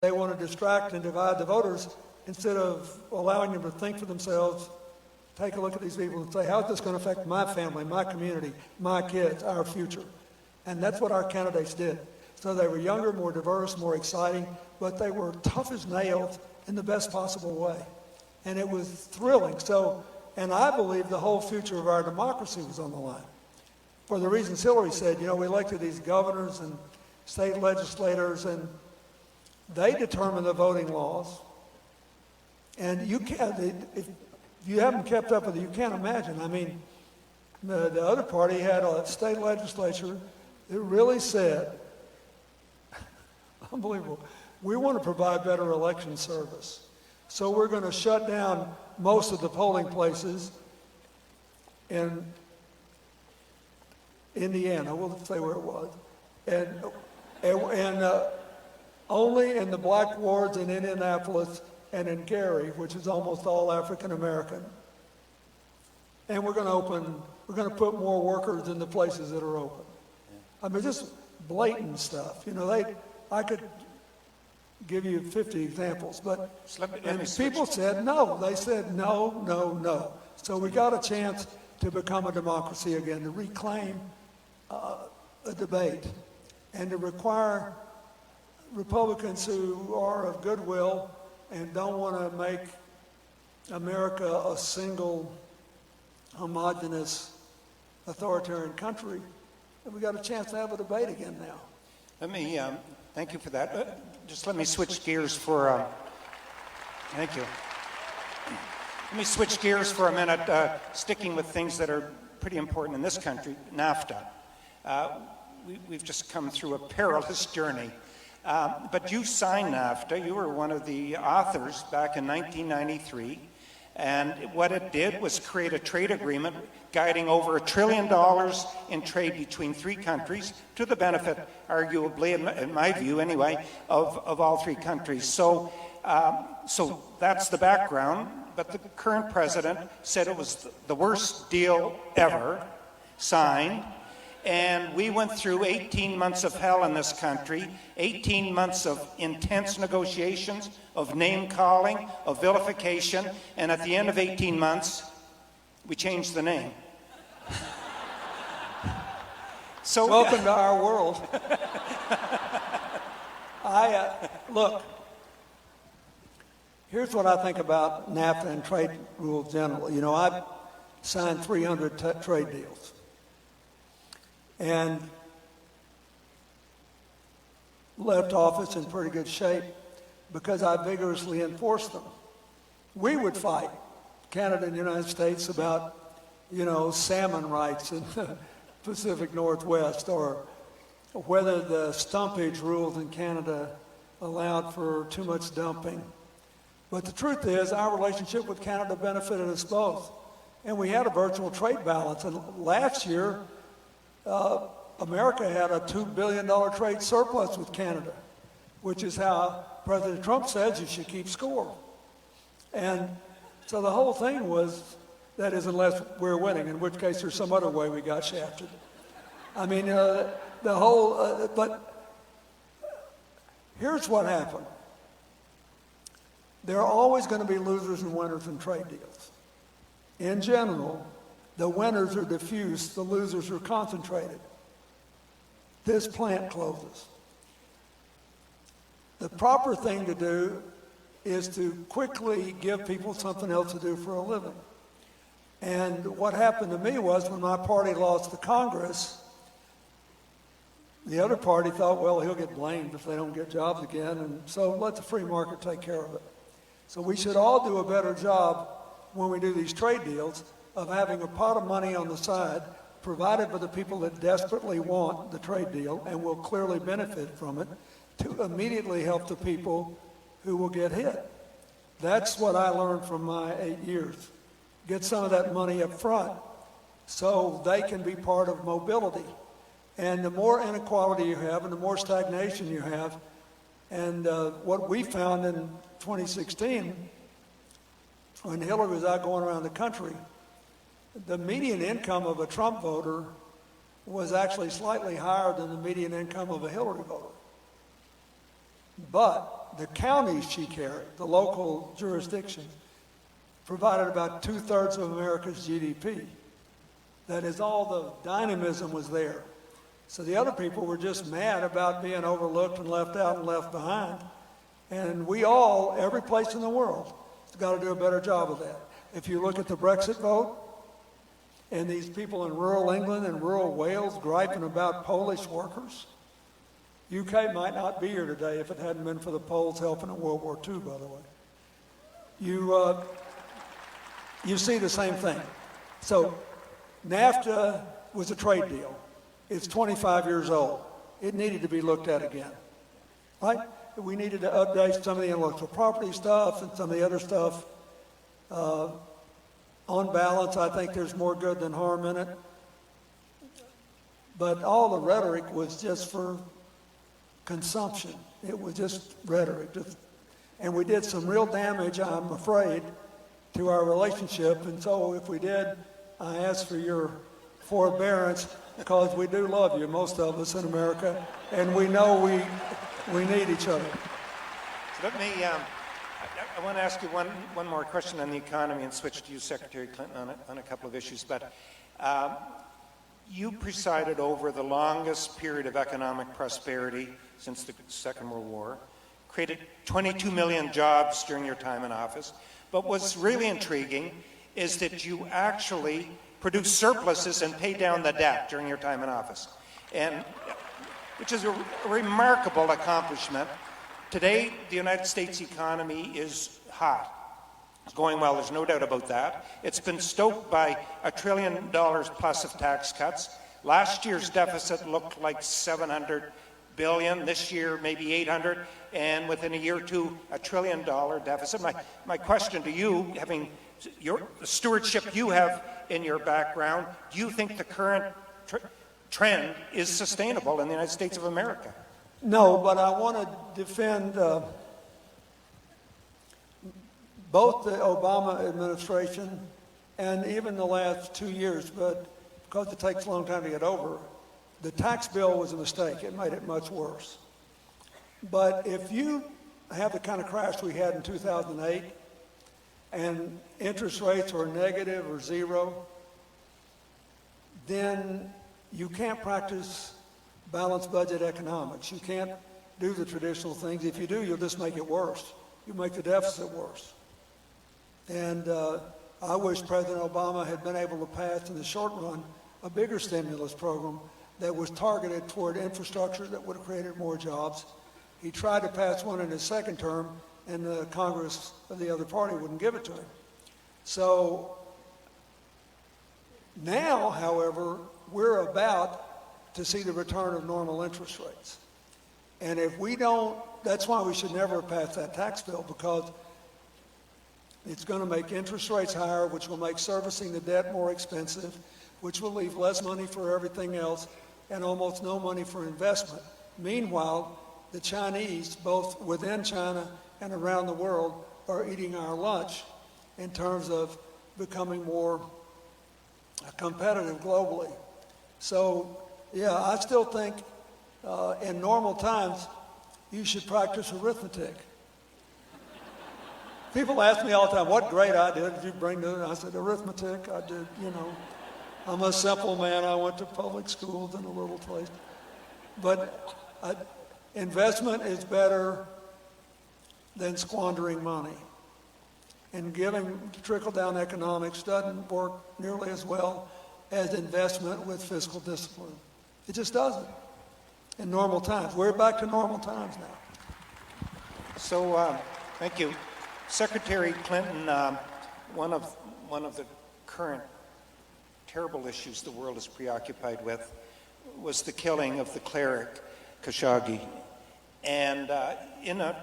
They want to distract and divide the voters instead of allowing them to think for themselves, take a look at these people and say, how is this going to affect my family, my community, my kids, our future? And that's what our candidates did. So they were younger, more diverse, more exciting, but they were tough as nails in the best possible way. And it was thrilling. So, and I believe the whole future of our democracy was on the line. For the reasons Hillary said, you know, we elected these governors and state legislators, and they determine the voting laws. And you can't, if you haven't kept up with it, you can't imagine. I mean, the other party had a state legislature that really said, unbelievable, we want to provide better election service. So we're going to shut down most of the polling places in Indiana, we'll say where it was, and only in the black wards in Indianapolis and in Gary, which is almost all African American. And we're going to put more workers in the places that are open. I mean, just blatant stuff. You know, I could give you 50 examples, but people said no. They said no, no, no. So we got a chance to become a democracy again, to reclaim a debate, and to require Republicans who are of goodwill and don't want to make America a single homogenous authoritarian country. And we got a chance to have a debate again now. Let me, thank you for that. Just let me switch gears for, thank you. Let me switch gears for a minute, sticking with things that are pretty important in this country, NAFTA. We've just come through a perilous journey. But you signed NAFTA. You were one of the authors back in 1993. And what it did was create a trade agreement guiding over $1 trillion in trade between three countries to the benefit, arguably, in my view anyway, of all three countries. So that's the background. But the current president said it was the worst deal ever signed. And we went through 18 months of hell in this country, 18 months of intense negotiations, of name-calling, of vilification, and at the end of 18 months, we changed the name. So welcome to our world. Look, here's what I think about NAFTA and trade rules generally. You know, I've signed 300 trade deals. And left office in pretty good shape because I vigorously enforced them. We would fight, Canada and the United States, about, you know, salmon rights in the Pacific Northwest, or whether the stumpage rules in Canada allowed for too much dumping. But the truth is, our relationship with Canada benefited us both. And we had a virtual trade balance. And last year, America had a $2 billion trade surplus with Canada, which is how President Trump says you should keep score. And so the whole thing was, that is, unless we're winning, in which case there's some other way we got shafted. I mean, but here's what happened. There are always going to be losers and winners in trade deals. In general, the winners are diffuse, the losers are concentrated. This plant closes. The proper thing to do is to quickly give people something else to do for a living. And what happened to me was, when my party lost the Congress, the other party thought, well, he'll get blamed if they don't get jobs again, and so let the free market take care of it. So we should all do a better job when we do these trade deals of having a pot of money on the side provided by the people that desperately want the trade deal and will clearly benefit from it, to immediately help the people who will get hit. That's what I learned from my 8 years. Get some of that money up front so they can be part of mobility. And the more inequality you have and the more stagnation you have, and what we found in 2016, when Hillary was out going around the country, the median income of a Trump voter was actually slightly higher than the median income of a Hillary voter. But the counties she carried, the local jurisdictions, provided about 2/3 of America's GDP. That is, all the dynamism was there. So the other people were just mad about being overlooked and left out and left behind. And we all, every place in the world, has got to do a better job of that. If you look at the Brexit vote, and these people in rural England and rural Wales griping about Polish workers, UK might not be here today if it hadn't been for the Poles helping in World War II, by the way. You see the same thing. So NAFTA was a trade deal. It's 25 years old. It needed to be looked at again, right? We needed to update some of the intellectual property stuff and some of the other stuff. On balance, I think there's more good than harm in it. But all the rhetoric was just for consumption. It was just rhetoric. And we did some real damage, I'm afraid, to our relationship. And so if we did, I ask for your forbearance, because we do love you, most of us in America, and we know we need each other. So let me, I want to ask you one more question on the economy and switch to you, Secretary Clinton, on a couple of issues. But you presided over the longest period of economic prosperity since the Second World War, created 22 million jobs during your time in office. But what's really intriguing is that you actually produced surpluses and paid down the debt during your time in office, and which is a remarkable accomplishment. Today, the United States economy is hot. It's going well, there's no doubt about that. It's been stoked by $1 trillion plus of tax cuts. Last year's deficit looked like $700 billion, this year maybe 800, and within a year or two, $1 trillion deficit. My question to you, having the stewardship you have in your background, do you think the current trend is sustainable in the United States of America? No, but I want to defend both the Obama administration and even the last 2 years, but because it takes a long time to get over, the tax bill was a mistake. It made it much worse. But if you have the kind of crash we had in 2008, and interest rates are negative or zero, then you can't practice balanced budget economics. You can't do the traditional things. If you do, you'll just make it worse. You make the deficit worse. And I wish President Obama had been able to pass in the short run a bigger stimulus program that was targeted toward infrastructure that would have created more jobs. He tried to pass one in his second term, and the Congress of the other party wouldn't give it to him. So now, however, we're about to see the return of normal interest rates. And if we don't, that's why we should never have passed that tax bill, because it's going to make interest rates higher, which will make servicing the debt more expensive, which will leave less money for everything else and almost no money for investment. Meanwhile, the Chinese, both within China and around the world, are eating our lunch in terms of becoming more competitive globally. So, yeah, I still think in normal times, you should practice arithmetic. People ask me all the time, what grade I did you bring to it? I said, arithmetic. I did, I'm a simple man. I went to public schools in a little place. But investment is better than squandering money. And giving trickle-down economics doesn't work nearly as well as investment with fiscal discipline. It just doesn't in normal times. We're back to normal times now. So, thank you. Secretary Clinton, one of the current terrible issues the world is preoccupied with was the killing of the cleric Khashoggi. And in an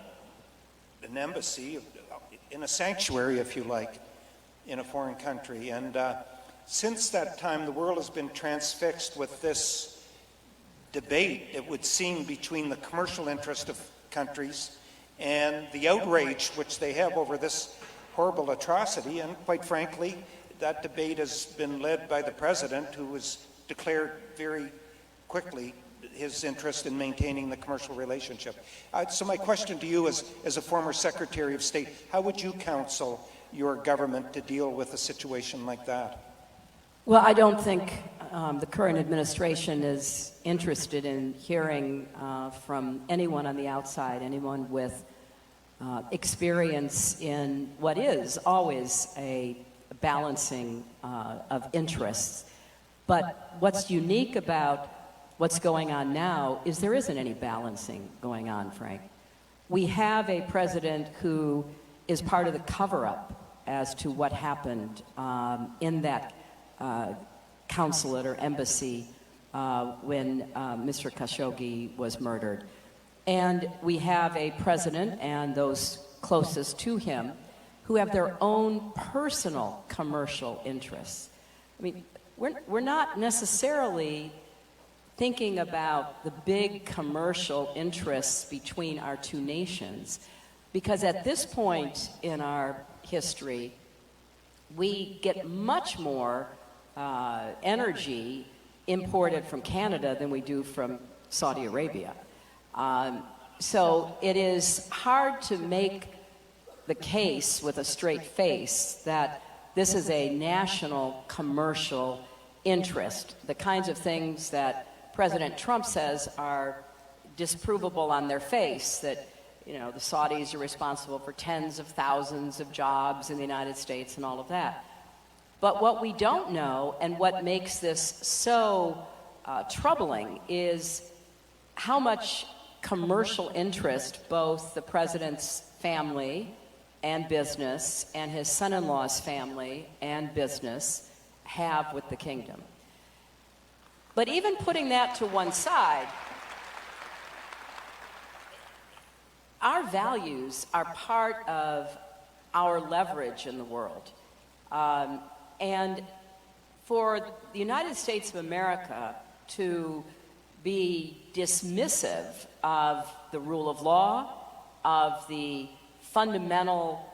embassy, in a sanctuary, if you like, in a foreign country. And since that time, the world has been transfixed with this debate, it would seem, between the commercial interest of countries and the outrage which they have over this horrible atrocity. And quite frankly, that debate has been led by the president, who was declared very quickly his interest in maintaining the commercial relationship. So my question to you as a former Secretary of State, how would you counsel your government to deal with a situation like that? Well, I don't think the current administration is interested in hearing from anyone on the outside, anyone with experience in what is always a balancing of interests. But what's unique about what's going on now is there isn't any balancing going on, Frank. We have a president who is part of the cover-up as to what happened in that consulate or embassy when Mr. Khashoggi was murdered. And we have a president and those closest to him who have their own personal commercial interests. I mean, we're not necessarily thinking about the big commercial interests between our two nations, because at this point in our history, we get much more energy imported from Canada than we do from Saudi Arabia. So it is hard to make the case with a straight face that this is a national commercial interest. The kinds of things that President Trump says are disprovable on their face, that the Saudis are responsible for tens of thousands of jobs in the United States and all of that. But what we don't know, and what makes this so troubling, is how much commercial interest both the president's family and business and his son-in-law's family and business have with the kingdom. But even putting that to one side, our values are part of our leverage in the world. And for the United States of America to be dismissive of the rule of law, of the fundamental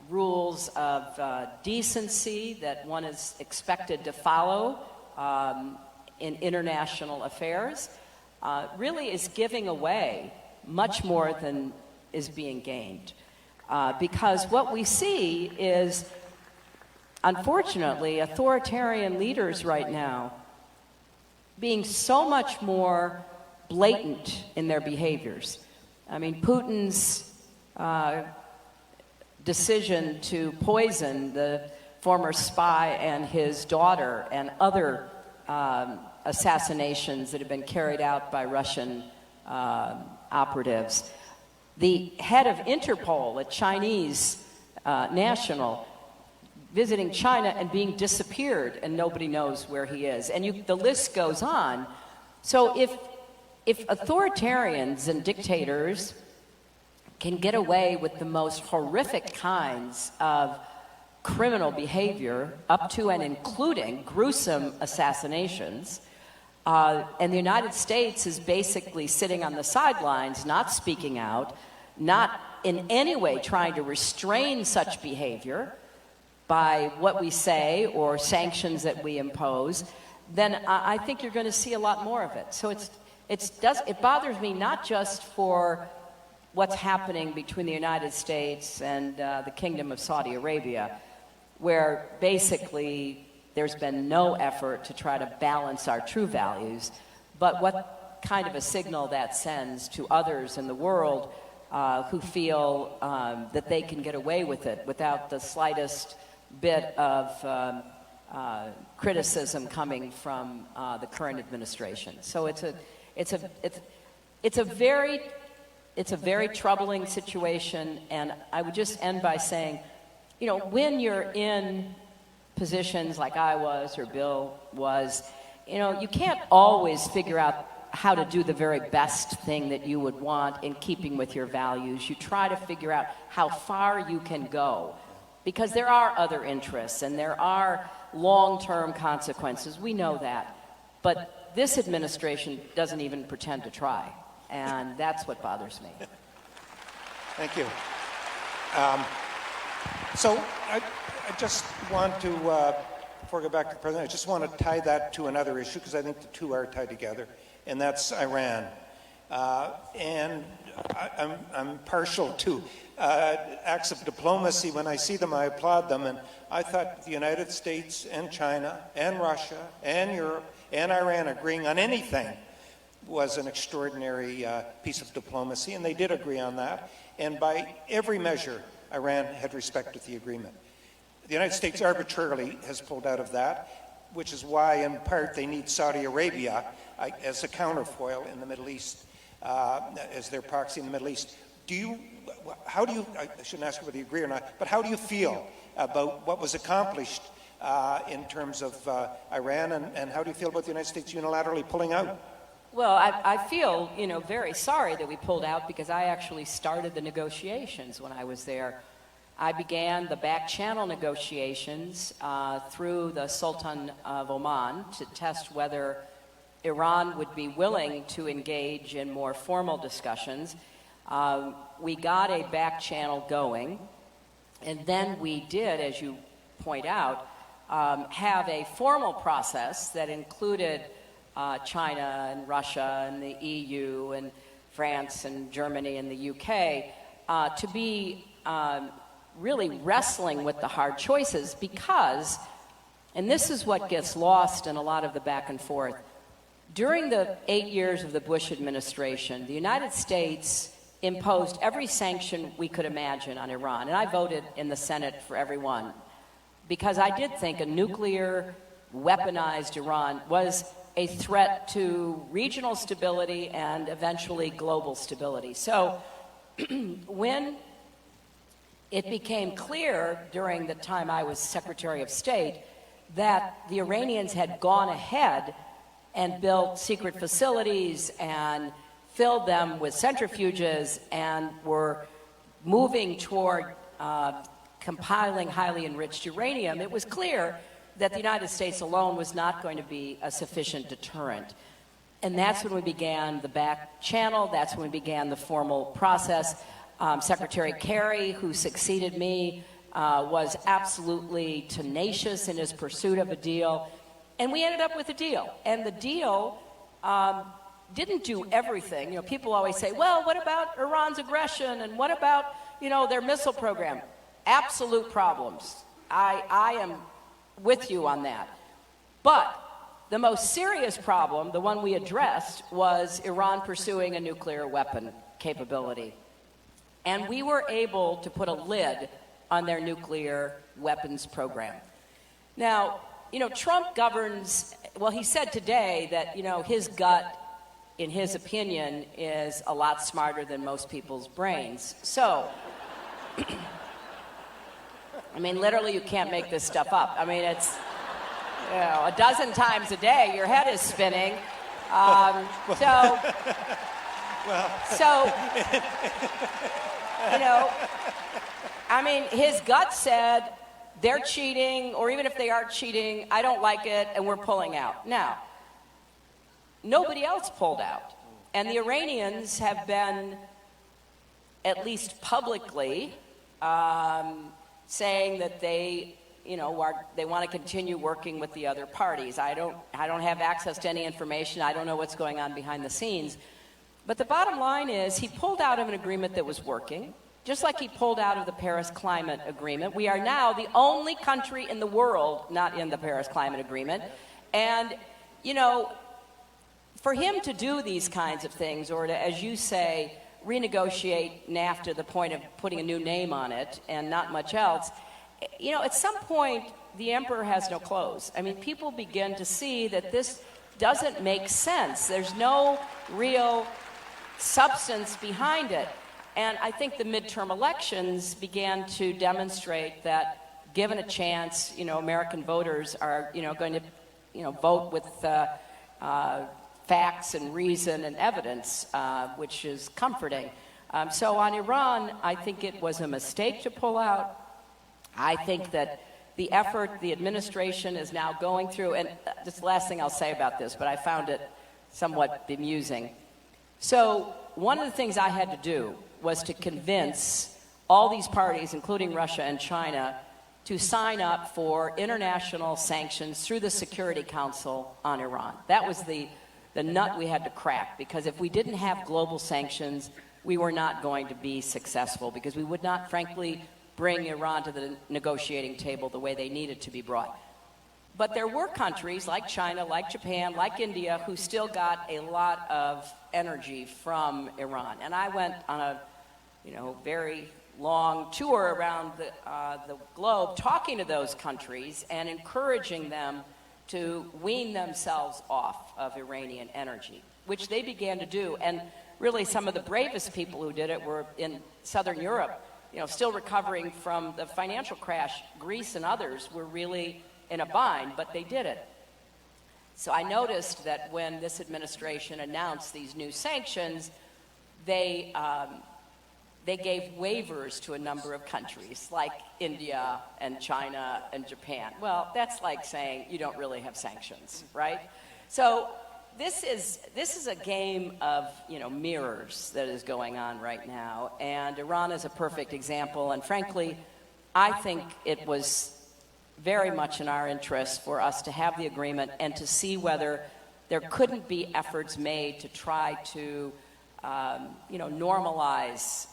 rules of decency that one is expected to follow in international affairs, really is giving away much more than is being gained. Because what we see is, unfortunately, authoritarian leaders right now being so much more blatant in their behaviors. I mean, Putin's decision to poison the former spy and his daughter, and other assassinations that have been carried out by Russian operatives. The head of Interpol, a Chinese national, visiting China and being disappeared, and nobody knows where he is. And the list goes on. So if authoritarians and dictators can get away with the most horrific kinds of criminal behavior, up to and including gruesome assassinations, and the United States is basically sitting on the sidelines, not speaking out, not in any way trying to restrain such behavior by what we say or sanctions that we impose, then I think you're going to see a lot more of it. So it bothers me not just for what's happening between the United States and the Kingdom of Saudi Arabia, where basically there's been no effort to try to balance our true values, but what kind of a signal that sends to others in the world who feel that they can get away with it without the slightest bit of criticism coming from the current administration. So it's a very troubling situation, and I would just end by saying, when you're in positions like I was or Bill was, you can't always figure out how to do the very best thing that you would want in keeping with your values. You try to figure out how far you can go, because there are other interests and there are long-term consequences. We know that. But this administration doesn't even pretend to try, and that's what bothers me. Thank you. So I just want to, before I go back to the president, I just want to tie that to another issue, because I think the two are tied together. and that's Iran. And I'm partial to acts of diplomacy. When I see them, I applaud them. And I thought the United States and China and Russia and Europe and Iran agreeing on anything was an extraordinary piece of diplomacy, and they did agree on that. And by every measure, Iran had respected the agreement. The United States arbitrarily has pulled out of that, which is why, in part, they need Saudi Arabia as a counterfoil in the Middle East, as their proxy in the Middle East. How do you, I shouldn't ask you whether you agree or not, but how do you feel about what was accomplished in terms of Iran, and how do you feel about the United States unilaterally pulling out? Well, I feel, very sorry that we pulled out, because I actually started the negotiations when I was there. I began the back channel negotiations through the Sultan of Oman to test whether Iran would be willing to engage in more formal discussions. We got a back channel going, and then we did, as you point out, have a formal process that included China and Russia and the EU and France and Germany and the UK to be really wrestling with the hard choices, because, and this is what gets lost in a lot of the back and forth, during the 8 years of the Bush administration, the United States imposed every sanction we could imagine on Iran, and I voted in the Senate for every one, because I did think a nuclear weaponized Iran was a threat to regional stability and eventually global stability. So when it became clear during the time I was Secretary of State that the Iranians had gone ahead and built secret facilities and filled them with centrifuges and were moving toward compiling highly enriched uranium, it was clear that the United States alone was not going to be a sufficient deterrent. And that's when we began the back channel. That's when we began the formal process. Secretary Kerry, who succeeded me, was absolutely tenacious in his pursuit of a deal. And we ended up with a deal. And the deal didn't do everything. People always say, well, what about Iran's aggression? And what about, their missile program? Absolute problems. I am with you on that. But the most serious problem, the one we addressed, was Iran pursuing a nuclear weapon capability. And we were able to put a lid on their nuclear weapons program. Now, Trump governs, well, he said today that, his gut, in his opinion, is a lot smarter than most people's brains. So, literally, you can't make this stuff up. It's, a dozen times a day, your head is spinning. His gut said, they're cheating, or even if they are cheating, I don't like it, and we're pulling out. Now, nobody else pulled out. And the Iranians have been, at least publicly, saying that they want to continue working with the other parties. I don't have access to any information. I don't know what's going on behind the scenes. But the bottom line is he pulled out of an agreement that was working, just like he pulled out of the Paris Climate Agreement. We are now the only country in the world not in the Paris Climate Agreement. And, for him to do these kinds of things, or to, as you say, renegotiate NAFTA to the point of putting a new name on it and not much else, at some point, the emperor has no clothes. People begin to see that this doesn't make sense. There's no real substance behind it. And I think the midterm elections began to demonstrate that, given a chance, American voters are, going to, vote with facts and reason and evidence, which is comforting. So on Iran, I think it was a mistake to pull out. I think that the effort the administration is now going through, and just the last thing I'll say about this, but I found it somewhat bemusing. So one of the things I had to do was to convince all these parties, including Russia and China, to sign up for international sanctions through the Security Council on Iran. That was the the nut we had to crack, because if we didn't have global sanctions, we were not going to be successful, because we would not, frankly, bring Iran to the negotiating table the way they needed to be brought. But there were countries like China, like Japan, like India, who still got a lot of energy from Iran. And I went on a very long tour around the globe talking to those countries and encouraging them to wean themselves off of Iranian energy, which they began to do. And really some of the bravest people who did it were in Southern Europe, still recovering from the financial crash. Greece and others were really in a bind, but they did it. So I noticed that when this administration announced these new sanctions, they gave waivers to a number of countries, like India and China and Japan. Well, that's like saying you don't really have sanctions, right? So this is a game of mirrors that is going on right now, and Iran is a perfect example. And frankly, I think it was very much in our interest for us to have the agreement and to see whether there couldn't be efforts made to try to normalize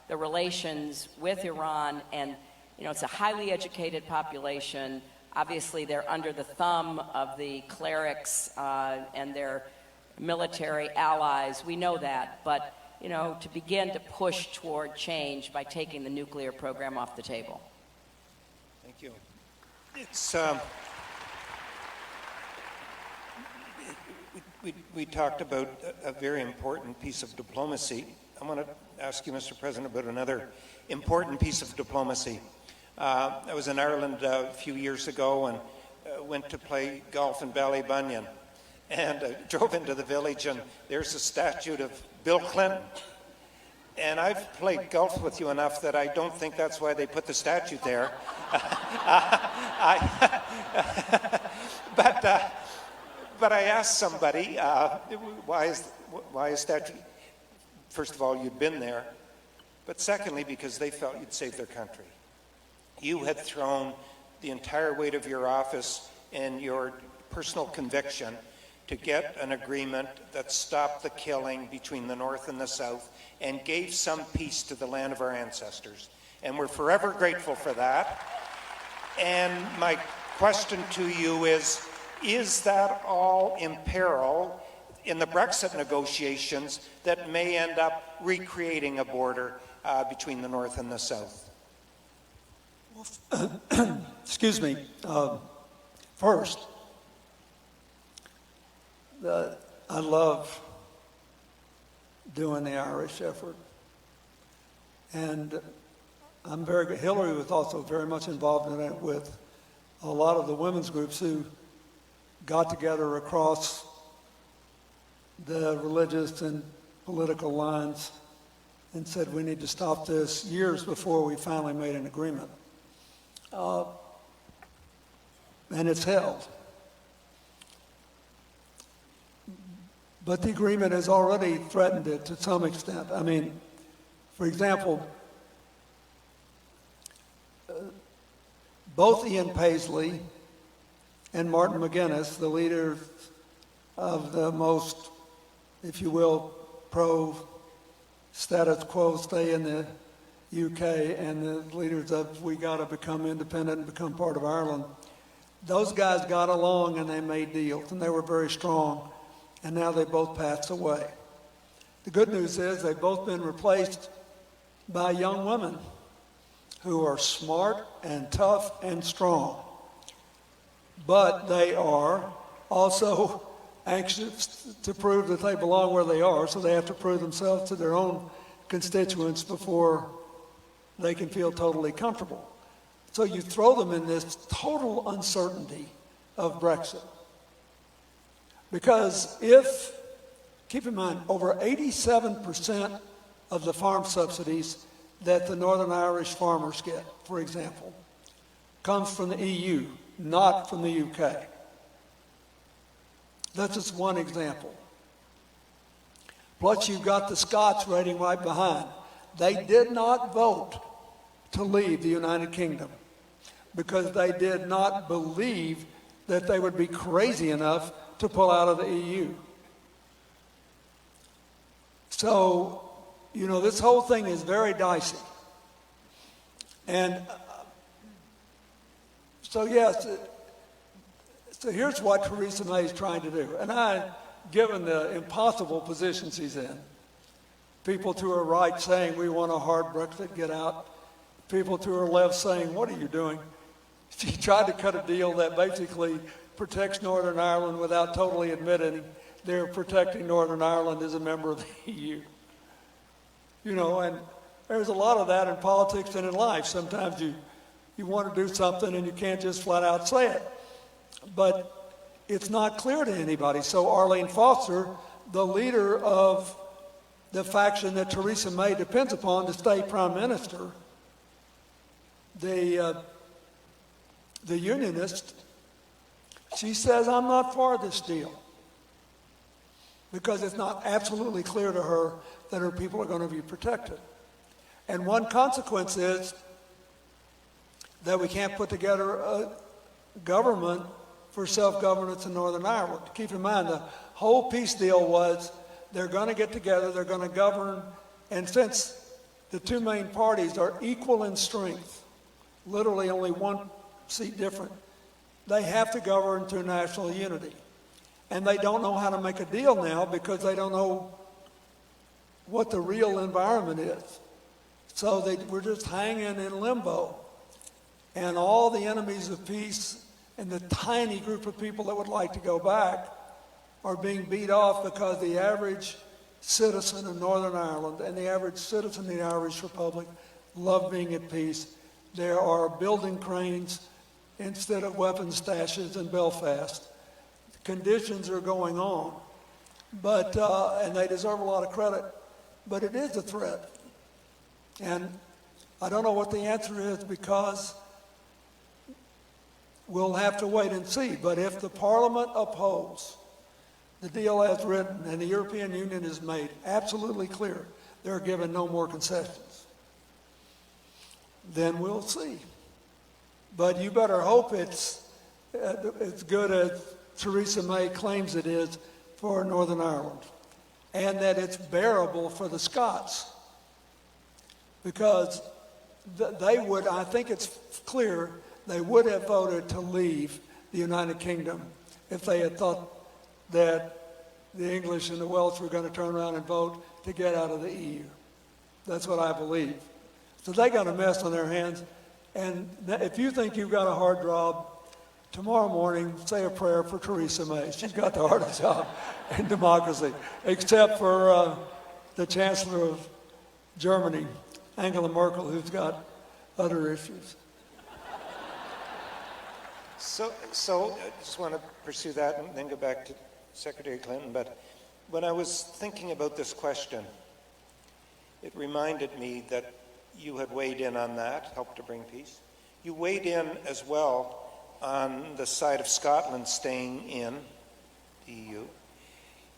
the relations with Iran. And it's a highly educated population. Obviously, they're under the thumb of the clerics and their military allies. We know that. But to begin to push toward change by taking the nuclear program off the table. Thank you. It's we talked about a very important piece of diplomacy. I want to ask you, Mr. President, about another important piece of diplomacy. I was in Ireland a few years ago and went to play golf in Ballybunion, and drove into the village, and there's a statue of Bill Clinton. And I've played golf with you enough that I don't think that's why they put the statue there. But I asked somebody, why is statue? First of all, you'd been there, but secondly, because they felt you'd saved their country. You had thrown the entire weight of your office and your personal conviction to get an agreement that stopped the killing between the North and the South and gave some peace to the land of our ancestors. And we're forever grateful for that. And my question to you is that all in peril in the Brexit negotiations that may end up recreating a border between the North and the South? Excuse me. First, I love doing the Irish effort. And I'm very good. Hillary was also very much involved in it with a lot of the women's groups who got together across the religious and political lines and said we need to stop this years before we finally made an agreement. And it's held. But the agreement has already threatened it to some extent. I mean, for example, both Ian Paisley and Martin McGuinness, the leaders of the most, if you will, pro-status quo stay in the UK, and the leaders of we got to become independent and become part of Ireland, those guys got along and they made deals, and they were very strong. And now they both passed away. The good news is they've both been replaced by young women who are smart and tough and strong. But they are also anxious to prove that they belong where they are, so they have to prove themselves to their own constituents before they can feel totally comfortable. So you throw them in this total uncertainty of Brexit. Because keep in mind, over 87% of the farm subsidies that the Northern Irish farmers get, for example, comes from the EU, not from the UK. That's just one example. Plus, you've got the Scots rating right behind. They did not vote to leave the United Kingdom because they did not believe that they would be crazy enough to pull out of the EU. So, this whole thing is very dicey. And so, yes, so here's what Theresa May is trying to do. And given the impossible position she's in, people to her right saying, we want a hard Brexit, get out. People to her left saying, what are you doing? She tried to cut a deal that basically protects Northern Ireland without totally admitting they're protecting Northern Ireland as a member of the EU. And there's a lot of that in politics and in life. Sometimes you want to do something and you can't just flat out say it. But it's not clear to anybody. So Arlene Foster, the leader of the faction that Theresa May depends upon to stay prime minister, the unionist, she says, I'm not for this deal, because it's not absolutely clear to her that her people are going to be protected. And one consequence is that we can't put together a government for self-governance in Northern Ireland. Keep in mind, the whole peace deal was they're going to get together, they're going to govern, and since the two main parties are equal in strength, literally only one seat different, they have to govern through national unity. And they don't know how to make a deal now because they don't know what the real environment is. So we're just hanging in limbo. And all the enemies of peace and the tiny group of people that would like to go back are being beat off because the average citizen of Northern Ireland and the average citizen of the Irish Republic love being at peace. There are building cranes instead of weapons stashes in Belfast. Conditions are going on, but and they deserve a lot of credit, but it is a threat. And I don't know what the answer is because we'll have to wait and see. But if the Parliament upholds the deal as written and the European Union is made absolutely clear they're given no more concessions, then we'll see. But you better hope it's as good as Theresa May claims it is for Northern Ireland, and that it's bearable for the Scots, because they would, I think it's clear, they would have voted to leave the United Kingdom if they had thought that the English and the Welsh were going to turn around and vote to get out of the EU. That's what I believe. So they got a mess on their hands, and if you think you've got a hard job, tomorrow morning, say a prayer for Theresa May. She's got the hardest job in democracy, except for the Chancellor of Germany, Angela Merkel, who's got other issues. So I just want to pursue that and then go back to Secretary Clinton. But when I was thinking about this question, it reminded me that you had weighed in on that, helped to bring peace. You weighed in as well on the side of Scotland staying in the EU.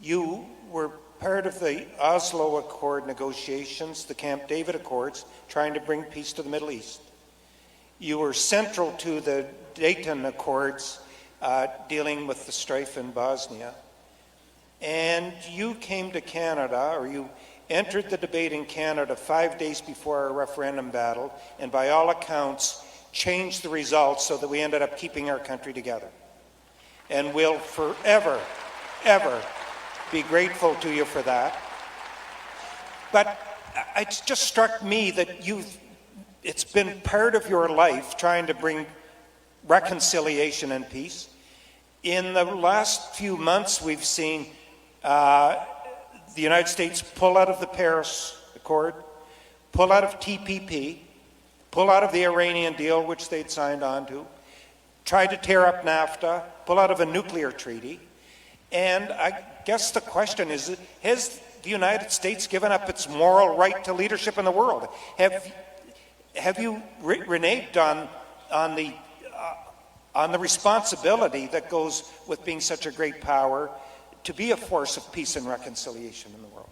You were part of the Oslo Accord negotiations, the Camp David Accords, trying to bring peace to the Middle East. You were central to the Dayton Accords, dealing with the strife in Bosnia. And you came to Canada, or you entered the debate in Canada 5 days before our referendum battle, and by all accounts, changed the results so that we ended up keeping our country together. And we'll forever, ever be grateful to you for that. But it just struck me that it's been part of your life trying to bring reconciliation and peace. In the last few months, we've seen the United States pull out of the Paris Accord, pull out of TPP, pull out of the Iranian deal, which they'd signed on to, tried to tear up NAFTA, pull out of a nuclear treaty. And I guess the question is, has the United States given up its moral right to leadership in the world? Have you reneged on the responsibility that goes with being such a great power to be a force of peace and reconciliation in the world?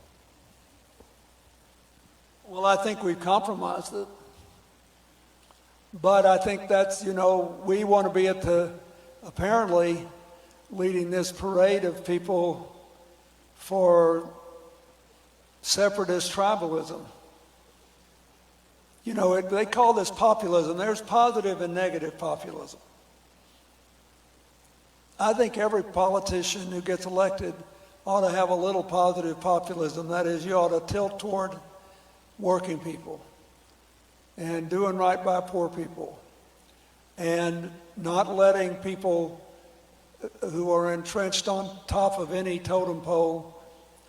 Well, I think we've compromised it. But I think that's, we want to be apparently leading this parade of people for separatist tribalism. You know, they call this populism. There's positive and negative populism. I think every politician who gets elected ought to have a little positive populism. That is, you ought to tilt toward working people and doing right by poor people and not letting people who are entrenched on top of any totem pole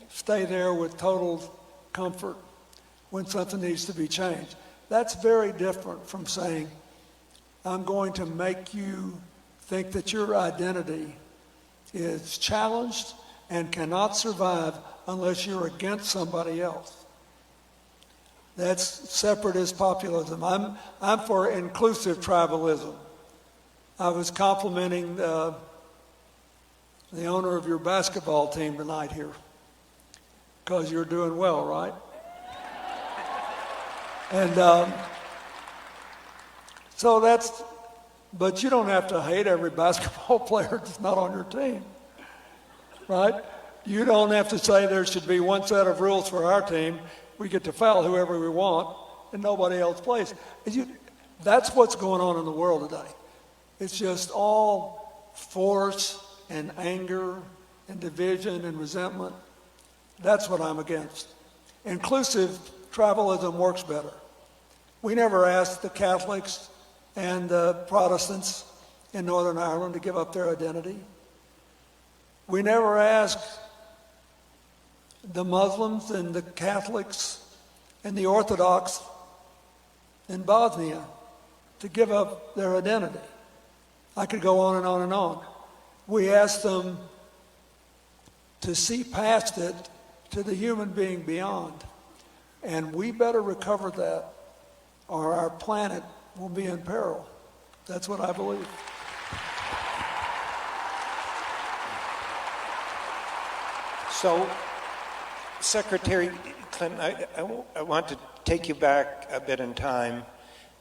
stay there with total comfort when something needs to be changed. That's very different from saying, I'm going to make you think that your identity is challenged and cannot survive unless you're against somebody else. That's separatist populism. I'm for inclusive tribalism. I was complimenting the owner of your basketball team tonight here, because you're doing well, right? And so that's, but you don't have to hate every basketball player that's not on your team, right? You don't have to say there should be one set of rules for our team. We get to foul whoever we want and nobody else plays. That's what's going on in the world today. It's just all force and anger and division and resentment. That's what I'm against. Inclusive tribalism works better. We never asked the Catholics and the Protestants in Northern Ireland to give up their identity. We never asked the Muslims and the Catholics and the Orthodox in Bosnia to give up their identity. I could go on and on and on. We asked them to see past it to the human being beyond. And we better recover that, or our planet will be in peril. That's what I believe. So, Secretary Clinton, I want to take you back a bit in time,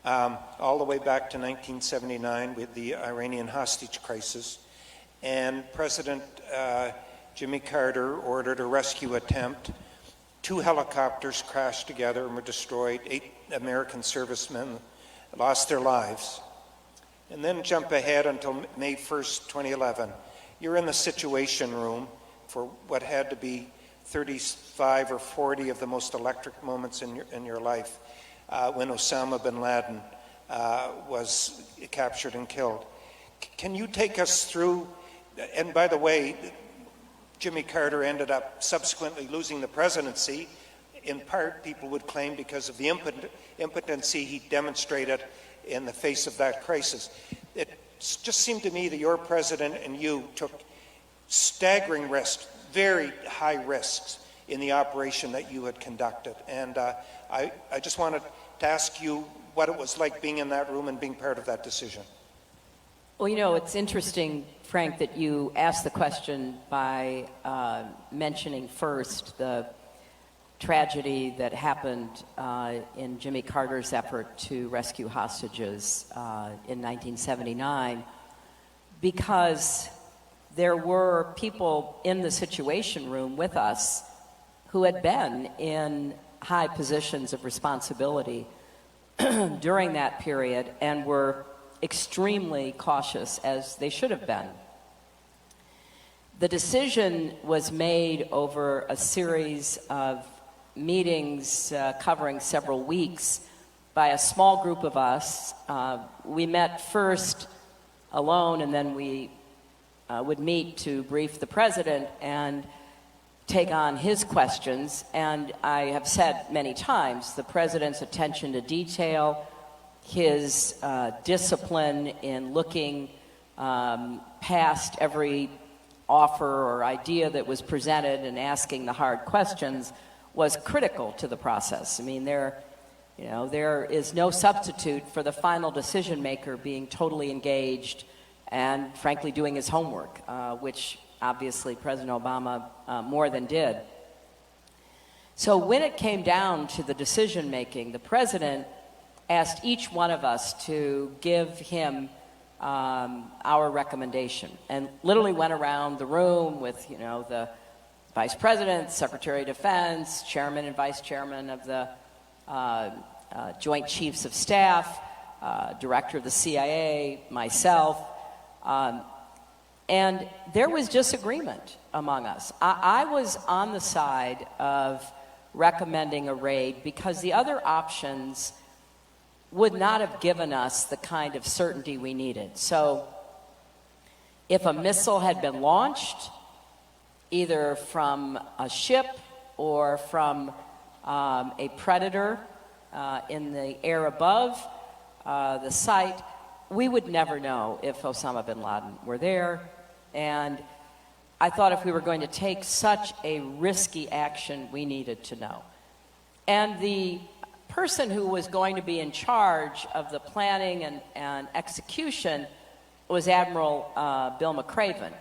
all the way back to 1979 with the Iranian hostage crisis. And President Jimmy Carter ordered a rescue attempt. 2 helicopters crashed together and were destroyed. 8 American servicemen lost their lives. And then jump ahead until May 1st, 2011. You're in the Situation Room for what had to be 35 or 40 of the most electric moments in your life when Osama bin Laden was captured and killed. Can you take us through, and by the way, Jimmy Carter ended up subsequently losing the presidency, in part, people would claim, because of the impotency he demonstrated in the face of that crisis. It just seemed to me that your president and you took staggering risks, very high risks, in the operation that you had conducted. And I just wanted to ask you what it was like being in that room and being part of that decision. Well, you know, it's interesting, Frank, that you asked the question by mentioning first the tragedy that happened in Jimmy Carter's effort to rescue hostages in 1979, because there were people in the Situation Room with us who had been in high positions of responsibility during that period and were extremely cautious, as they should have been. The decision was made over a series of meetings covering several weeks by a small group of us. We met first alone, and then we would meet to brief the president and take on his questions. And I have said many times, the president's attention to detail, his discipline in looking past every offer or idea that was presented and asking the hard questions was critical to the process. I mean, there is no substitute for the final decision maker being totally engaged and, frankly, doing his homework, which obviously President Obama more than did. So when it came down to the decision making, the president asked each one of us to give him our recommendation, and literally went around the room with, the Vice President, Secretary of Defense, Chairman and Vice Chairman of the Joint Chiefs of Staff, Director of the CIA, myself, and there was disagreement among us. I was on the side of recommending a raid because the other options would not have given us the kind of certainty we needed. So if a missile had been launched, either from a ship or from a predator in the air above the site, we would never know if Osama bin Laden were there. And I thought if we were going to take such a risky action, we needed to know. And the person who was going to be in charge of the planning and execution was Admiral Bill McRaven.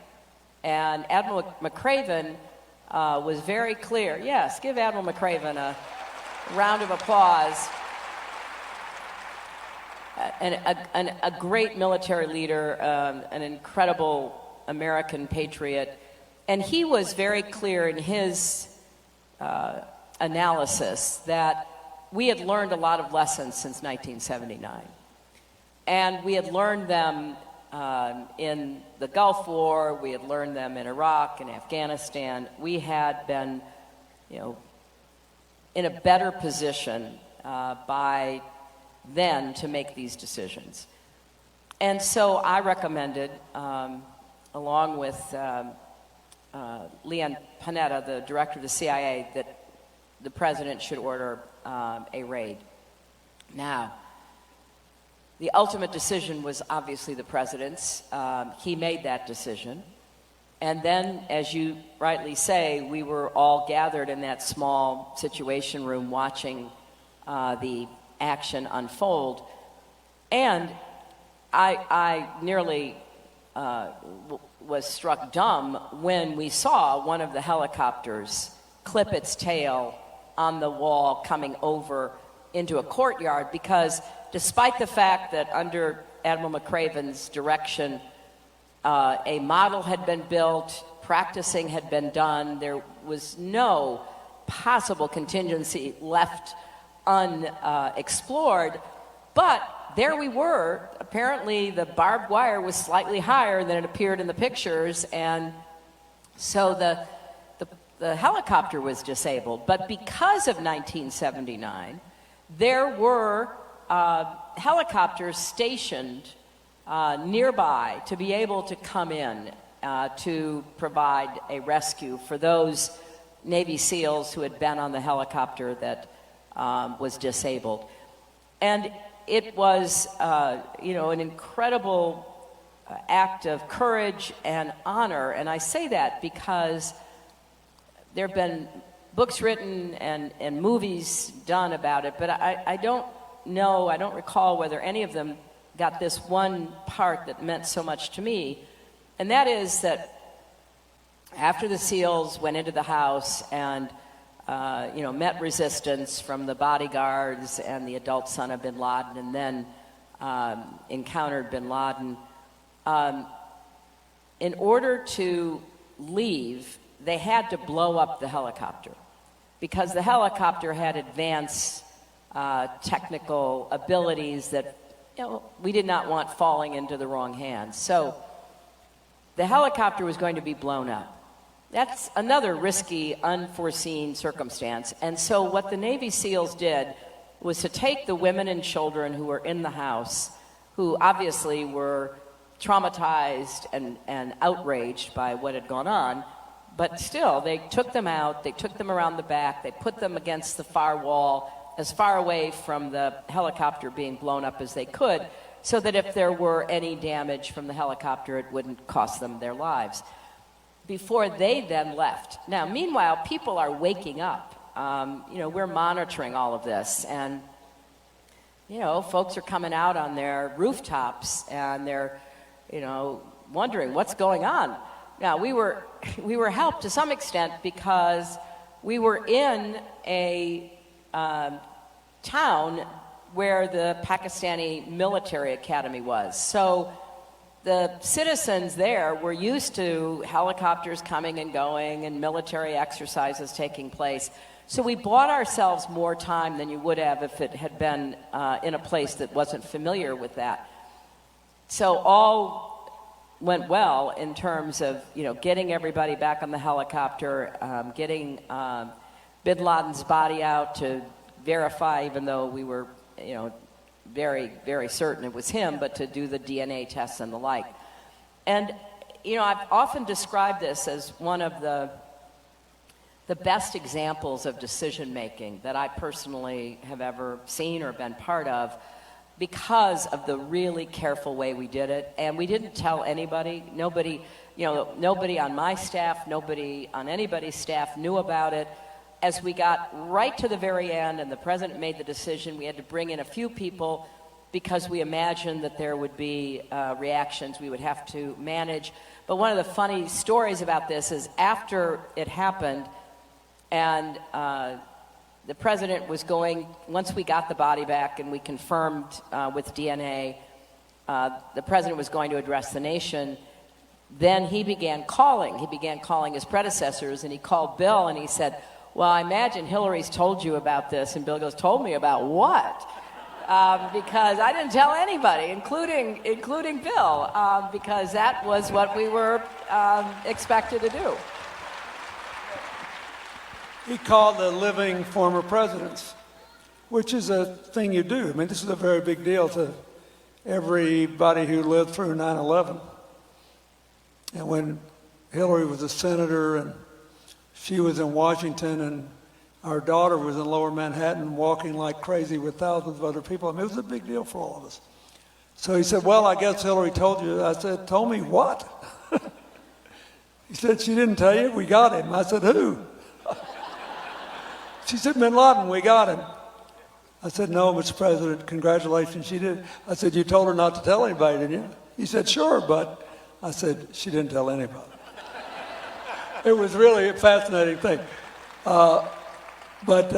And Admiral McRaven was very clear. Yes, give Admiral McRaven a round of applause. And a great military leader, an incredible American patriot. And he was very clear in his analysis that we had learned a lot of lessons since 1979. And we had learned them in the Gulf War, we had learned them in Iraq and Afghanistan. We had been, in a better position by then to make these decisions. And so I recommended, along with Leon Panetta, the director of the CIA, that the president should order a raid. Now, the ultimate decision was obviously the president's. He made that decision. And then, as you rightly say, we were all gathered in that small situation room watching the action unfold. And I nearly was struck dumb when we saw one of the helicopters clip its tail on the wall coming over into a courtyard, because despite the fact that under Admiral McRaven's direction a model had been built, practicing had been done, there was no possible contingency left unexplored, but there we were. Apparently the barbed wire was slightly higher than it appeared in the pictures, and so the helicopter was disabled. But because of 1979, there were helicopters stationed nearby to be able to come in to provide a rescue for those Navy SEALs who had been on the helicopter that was disabled. And it was, an incredible act of courage and honor. And I say that because there have been books written and movies done about it, but I don't recall whether any of them got this one part that meant so much to me. And that is that after the SEALs went into the house and met resistance from the bodyguards and the adult son of bin Laden, and then encountered bin Laden, in order to leave, they had to blow up the helicopter, because the helicopter had advanced technical abilities that we did not want falling into the wrong hands. So the helicopter was going to be blown up. That's another risky, unforeseen circumstance. And so what the Navy SEALs did was to take the women and children who were in the house, who obviously were traumatized and outraged by what had gone on, but still, they took them out, they took them around the back, they put them against the far wall, as far away from the helicopter being blown up as they could, so that if there were any damage from the helicopter, it wouldn't cost them their lives, before they then left. Now, meanwhile, people are waking up. We're monitoring all of this, and folks are coming out on their rooftops, and they're wondering what's going on. Now, we were helped to some extent because we were in a town where the Pakistani military academy was. So the citizens there were used to helicopters coming and going and military exercises taking place. So we bought ourselves more time than you would have if it had been in a place that wasn't familiar with that. So all went well in terms of, getting everybody back on the helicopter, getting Bin Laden's body out to verify, even though we were, very, very certain it was him, but to do the DNA tests and the like. And, I've often described this as one of the best examples of decision-making that I personally have ever seen or been part of, because of the really careful way we did it. And we didn't tell anybody. Nobody on my staff, nobody on anybody's staff knew about it. As we got right to the very end and the president made the decision, we had to bring in a few people because we imagined that there would be reactions we would have to manage. But one of the funny stories about this is after it happened, and the president was going, once we got the body back and we confirmed with DNA, the president was going to address the nation. Then he began calling. He began calling his predecessors, and he called Bill and he said, well, I imagine Hillary's told you about this. And Bill goes, told me about what? Because I didn't tell anybody, including Bill, because that was what we were expected to do. He called the living former presidents, which is a thing you do. I mean, this is a very big deal to everybody who lived through 9/11. And when Hillary was a senator and she was in Washington and our daughter was in Lower Manhattan walking like crazy with thousands of other people, I mean, it was a big deal for all of us. So he said, well, I guess Hillary told you. I said, told me what? He said, she didn't tell you? We got him. I said, who? She said, Bin Laden, we got him. I said, no, Mr. President, congratulations, she did. I said, you told her not to tell anybody, didn't you? He said, sure, but I said, she didn't tell anybody. It was really a fascinating thing. But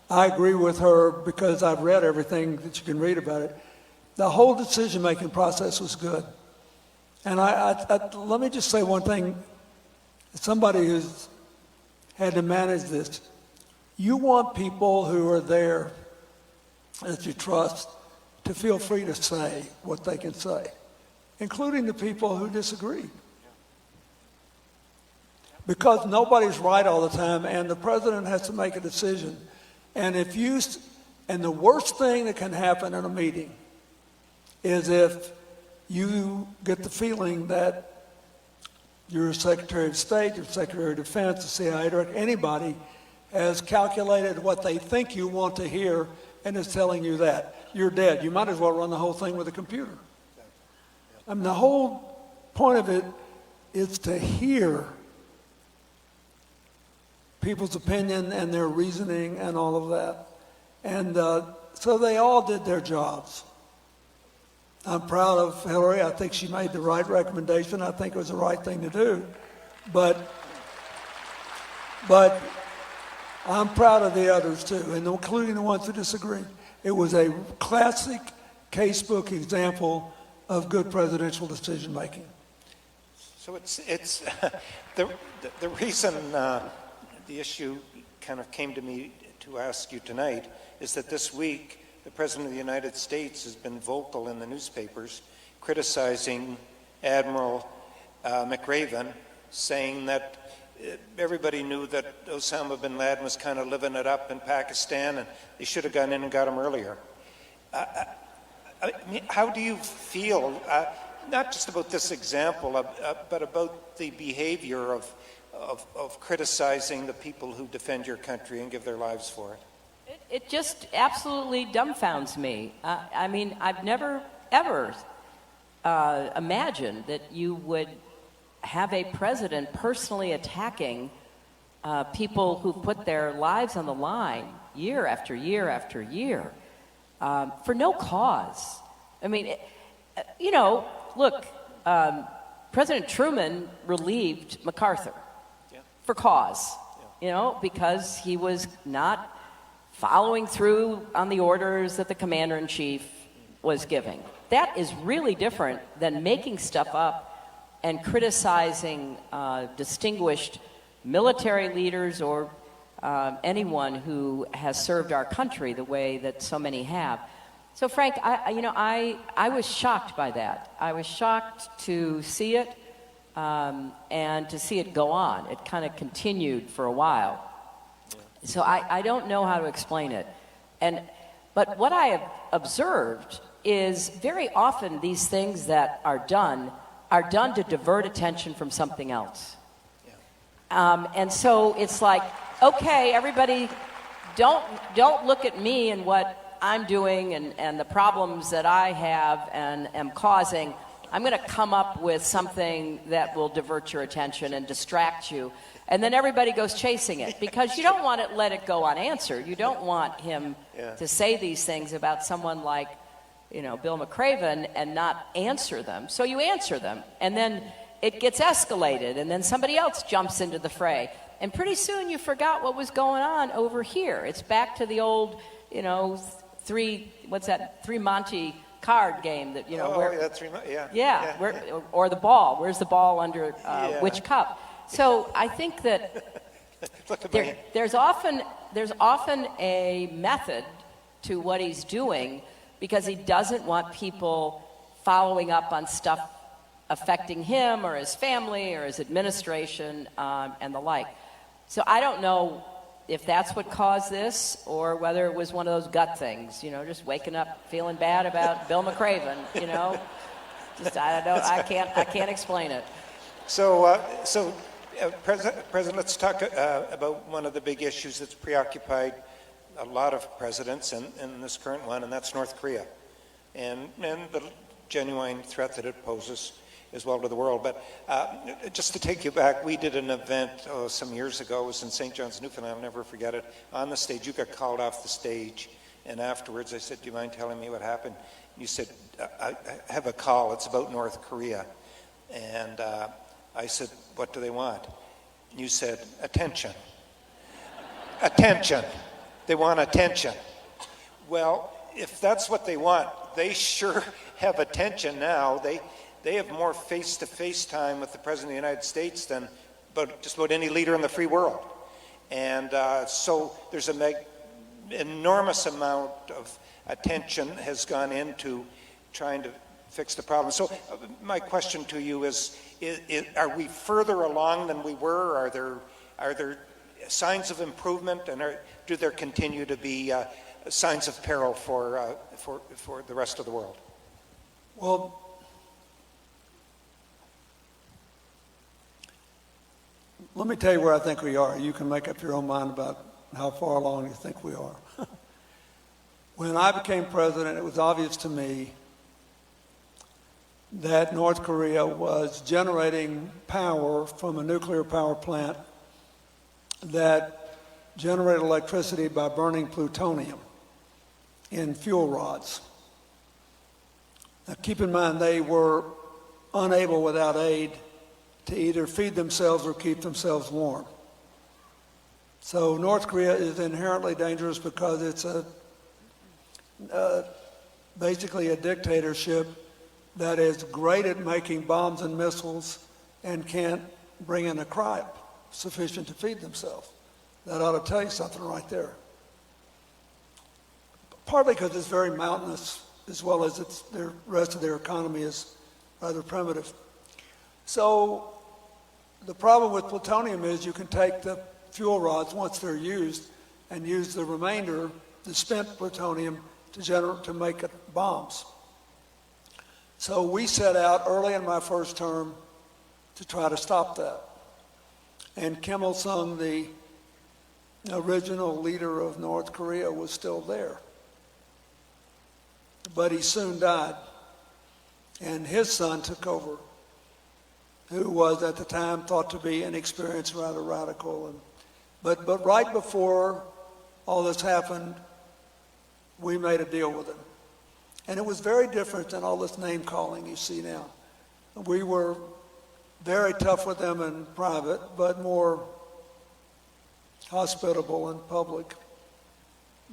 I agree with her because I've read everything that you can read about it. The whole decision-making process was good. And let me just say one thing. As somebody who's had to manage this, you want people who are there that you trust to feel free to say what they can say, including the people who disagree. Because nobody's right all the time, and the president has to make a decision. And the worst thing that can happen in a meeting is if you get the feeling that your Secretary of State, your Secretary of Defense, the CIA director, anybody has calculated what they think you want to hear and is telling you that. You're dead. You might as well run the whole thing with a computer. I mean, the whole point of it is to hear people's opinion and their reasoning and all of that. And so they all did their jobs. I'm proud of Hillary. I think she made the right recommendation. I think it was the right thing to do. But I'm proud of the others too, and including the ones who disagree. It was a classic casebook example of good presidential decision making. So it's the reason the issue kind of came to me to ask you tonight is that this week the President of the United States has been vocal in the newspapers criticizing Admiral McRaven, saying that everybody knew that Osama bin Laden was kind of living it up in Pakistan and they should have gone in and got him earlier. I mean, how do you feel, not just about this example, but about the behavior of criticizing the people who defend your country and give their lives for it? It just absolutely dumbfounds me. I mean, I've never, ever imagined that you would have a president personally attacking people who put their lives on the line year after year after year for no cause. I mean, look, President Truman relieved MacArthur for cause, because he was not following through on the orders that the commander-in-chief was giving. That is really different than making stuff up and criticizing distinguished military leaders or anyone who has served our country the way that so many have. So Frank, I was shocked by that. I was shocked to see it and to see it go on. It kind of continued for a while. So I don't know how to explain it. But what I have observed is very often these things that are done to divert attention from something else. And so it's like, okay, everybody, don't look at me and what I'm doing and the problems that I have and am causing. I'm going to come up with something that will divert your attention and distract you. And then everybody goes chasing it because you don't want to let it go unanswered. You don't want him to say these things about someone like, Bill McRaven and not answer them. So you answer them, and then it gets escalated, and then somebody else jumps into the fray. And pretty soon you forgot what was going on over here. It's back to the old, three Monte card game that, or the ball. Where's the ball under which cup? So I think that there's often a method to what he's doing because he doesn't want people following up on stuff affecting him or his family or his administration and the like. So I don't know if that's what caused this or whether it was one of those gut things, just waking up feeling bad about Bill McRaven, Just I don't know. I can't explain it. So, President, let's talk about one of the big issues that's preoccupied a lot of presidents and this current one, and that's North Korea, and the genuine threat that it poses as well to the world. But just to take you back, we did an event some years ago. It was in St. John's, Newfoundland. I'll never forget it. On the stage, you got called off the stage, and afterwards I said, "Do you mind telling me what happened?" And you said, "I have a call. It's about North Korea." And I said, "What do they want?" And you said, "Attention." Attention. They want attention. Well, if that's what they want, they sure have attention now. They have more face-to-face time with the President of the United States than just about any leader in the free world. And so there's an enormous amount of attention has gone into trying to fix the problem. So my question to you is are we further along than we were? Are there signs of improvement, and do there continue to be signs of peril for the rest of the world? Well, let me tell you where I think we are. You can make up your own mind about how far along you think we are. When I became president, it was obvious to me that North Korea was generating power from a nuclear power plant that generated electricity by burning plutonium in fuel rods. Now keep in mind, they were unable without aid to either feed themselves or keep themselves warm. So North Korea is inherently dangerous because it's basically a dictatorship that is great at making bombs and missiles and can't bring in a crop sufficient to feed themselves. That ought to tell you something right there. Partly because it's very mountainous, as well as the rest of their economy is rather primitive. So the problem with plutonium is you can take the fuel rods once they're used and use the remainder, the spent plutonium, to make bombs. So we set out early in my first term to try to stop that. And Kim Il-sung, the original leader of North Korea, was still there. But he soon died. And his son took over, who was at the time thought to be inexperienced, rather radical. But right before all this happened, we made a deal with him. And it was very different than all this name calling you see now. We were very tough with them in private, but more hospitable in public.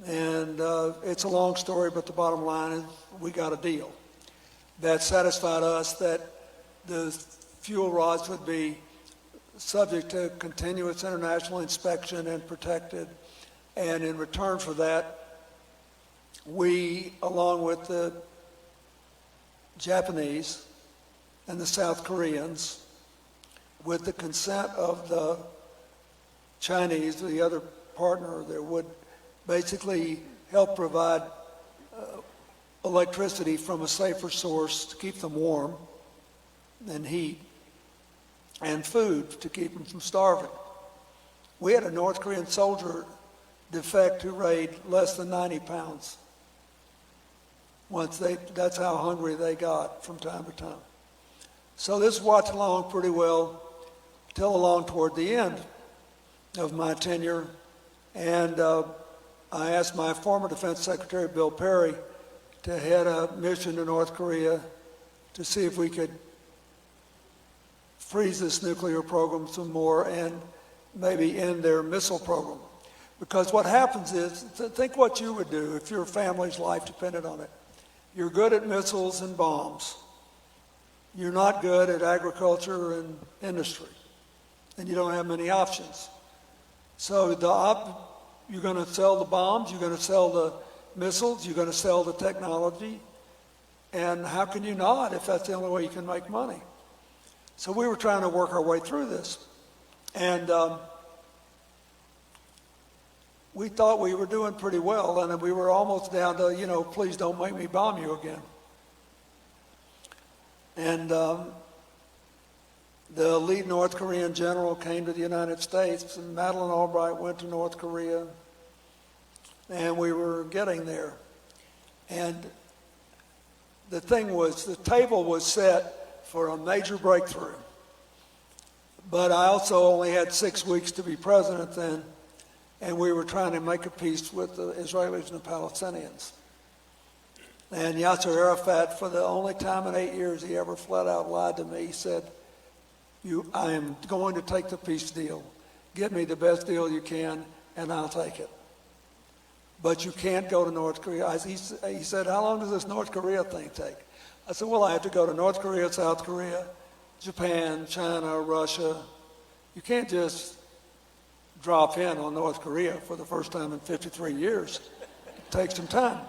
And it's a long story, but the bottom line is we got a deal that satisfied us that the fuel rods would be subject to continuous international inspection and protected. And in return for that, we, along with the Japanese and the South Koreans, with the consent of the Chinese, the other partner, that would basically help provide electricity from a safer source to keep them warm and heat, and food to keep them from starving. We had a North Korean soldier defect who weighed less than 90 pounds. That's how hungry they got from time to time. So this watched along pretty well till along toward the end of my tenure, and I asked my former Defense Secretary, Bill Perry, to head a mission to North Korea to see if we could freeze this nuclear program some more and maybe end their missile program. Because what happens is, think what you would do if your family's life depended on it. You're good at missiles and bombs. You're not good at agriculture and industry. And you don't have many options. So you're going to sell the bombs, you're going to sell the missiles, you're going to sell the technology. And how can you not if that's the only way you can make money? So we were trying to work our way through this. And we thought we were doing pretty well, and we were almost down to, please don't make me bomb you again. And the lead North Korean general came to the United States, and Madeleine Albright went to North Korea, and we were getting there. And the thing was, the table was set for a major breakthrough. But I also only had 6 weeks to be president then, and we were trying to make a peace with the Israelis and the Palestinians. And Yasser Arafat, for the only time in 8 years he ever flat out lied to me, he said, I am going to take the peace deal. Get me the best deal you can, and I'll take it. But you can't go to North Korea. He said, how long does this North Korea thing take? I said, well, I have to go to North Korea, South Korea, Japan, China, Russia. You can't just drop in on North Korea for the first time in 53 years. It takes some time.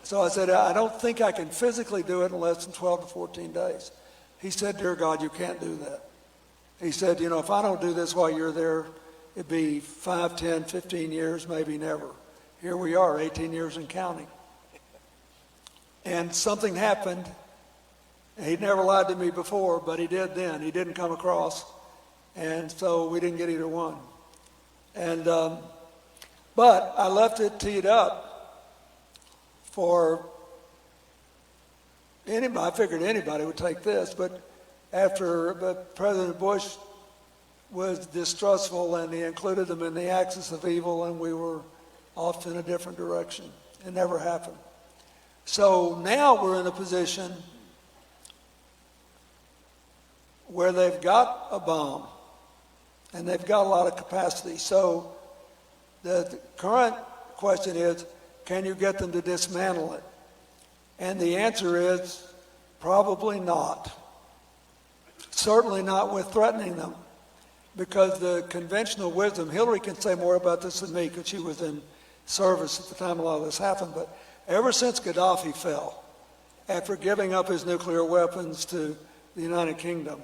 So I said, I don't think I can physically do it in less than 12 to 14 days. He said, dear God, you can't do that. He said, if I don't do this while you're there, it'd be 5, 10, 15 years, maybe never. Here we are, 18 years and counting. And something happened. He'd never lied to me before, but he did then. He didn't come across. And so we didn't get either one. And but I left it teed up for anybody. I figured anybody would take this, but President Bush was distrustful, and he included them in the axis of evil, and we were off in a different direction. It never happened. So now we're in a position where they've got a bomb, and they've got a lot of capacity. So the current question is, can you get them to dismantle it? And the answer is probably not. Certainly not with threatening them, because the conventional wisdom, Hillary can say more about this than me because she was in service at the time a lot of this happened, but ever since Gaddafi fell, after giving up his nuclear weapons to the United Kingdom,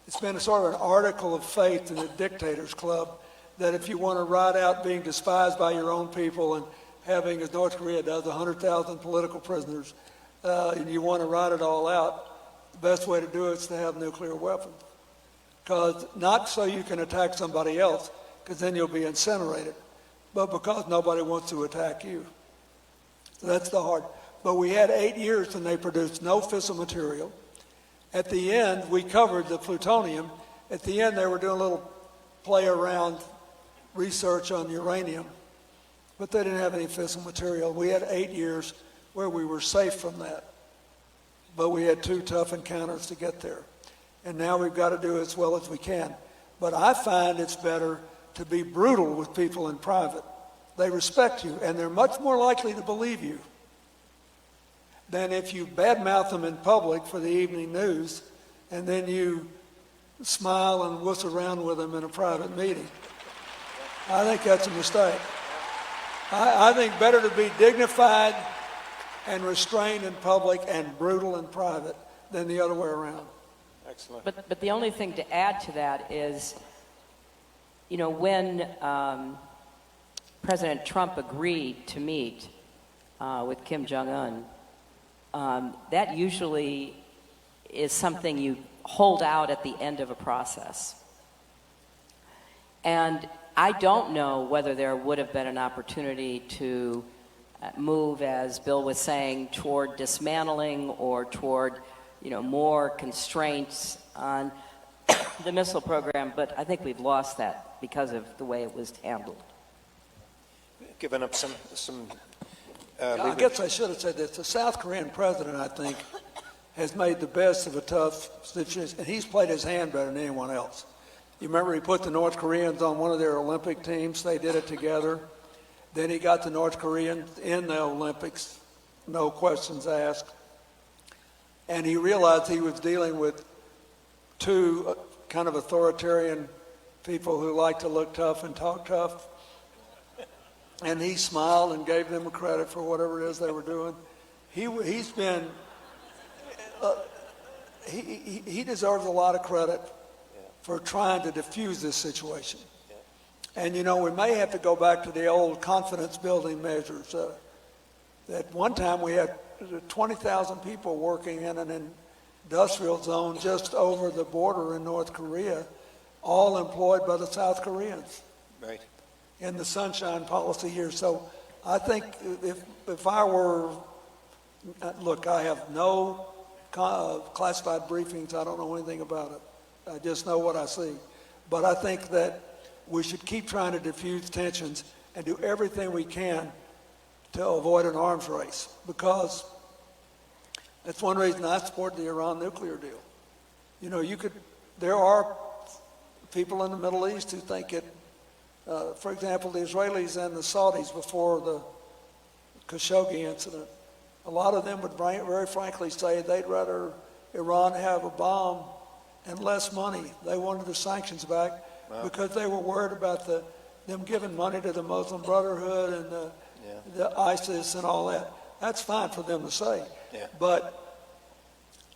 it's been a sort of an article of faith in the dictators club that if you want to ride out being despised by your own people and having, as North Korea does, 100,000 political prisoners, and you want to ride it all out, the best way to do it is to have nuclear weapons. Because not so you can attack somebody else, because then you'll be incinerated, but because nobody wants to attack you. So that's the hard. But we had 8 years and they produced no fissile material. At the end, we covered the plutonium. At the end, they were doing a little play around research on uranium, but they didn't have any fissile material. We had 8 years where we were safe from that, but we had 2 tough encounters to get there. And now we've got to do as well as we can. But I find it's better to be brutal with people in private They respect you, and they're much more likely to believe you than if you badmouth them in public for the evening news, and then you smile and wuss around with them in a private meeting. I think that's a mistake. I think better to be dignified and restrained in public and brutal in private than the other way around. Excellent. But the only thing to add to that is, you know, when President Trump agreed to meet with Kim Jong-un, that usually is something you hold out at the end of a process. And I don't know whether there would have been an opportunity to move, as Bill was saying, toward dismantling or toward, you know, more constraints on the missile program, but I think we've lost that because of the way it was handled. Giving up some I guess I should have said this. The South Korean president, I think, has made the best of a tough situation, and he's played his hand better than anyone else. You remember he put the North Koreans on one of their Olympic teams. They did it together. Then he got the North Koreans in the Olympics, no questions asked. And he realized he was dealing with two kind of authoritarian people who like to look tough and talk tough. And he smiled and gave them credit for whatever it is they were doing. He's been, he deserves a lot of credit for trying to diffuse this situation. And, you know, we may have to go back to the old confidence building measures. At one time we had 20,000 people working in an industrial zone just over the border in North Korea, all employed by the South Koreans. Right. In the sunshine policy here. So I think if I were, look, I have no classified briefings. I don't know anything about it. I just know what I see. But I think that we should keep trying to diffuse tensions and do everything we can to avoid an arms race, because that's one reason I support the Iran nuclear deal. You know, there are people in the Middle East who think it, for example, the Israelis and the Saudis before the Khashoggi incident, a lot of them would very frankly say they'd rather Iran have a bomb and less money. They wanted the sanctions back because they were worried about them giving money to the Muslim Brotherhood and the ISIS and all that. That's fine for them to say. Yeah. But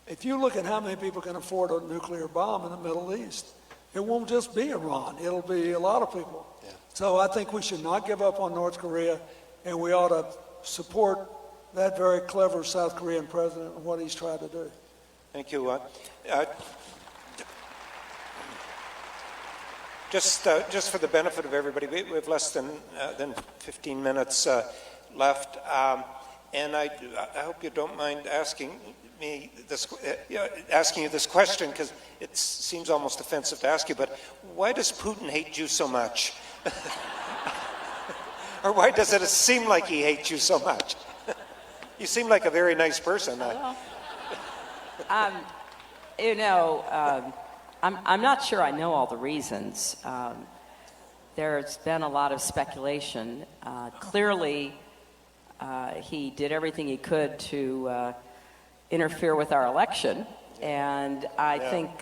if you look at how many people can afford a nuclear bomb in the Middle East, it won't just be Iran. It'll be a lot of people. Yeah. So I think we should not give up on North Korea, and we ought to support that very clever South Korean president and what he's tried to do. Thank you. Just for the benefit of everybody, we have less than 15 minutes left, and I hope you don't mind asking you this question, because it seems almost offensive to ask you, but why does Putin hate you so much? Or why does it seem like he hates you so much? You seem like a very nice person. You know, I'm not sure I know all the reasons. There's been a lot of speculation. Clearly, he did everything he could to interfere with our election, and I think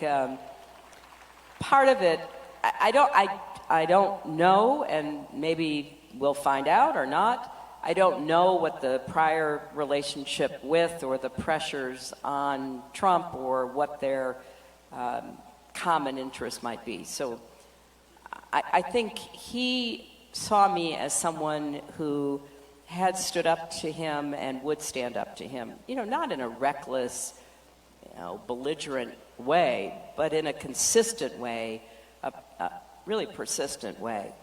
part of it, I don't know, and maybe we'll find out or not. I don't know what the prior relationship with or the pressures on Trump or what their common interest might be. So I think he saw me as someone who had stood up to him and would stand up to him, you know, not in a reckless, you know, belligerent way, but in a consistent way, a really persistent way,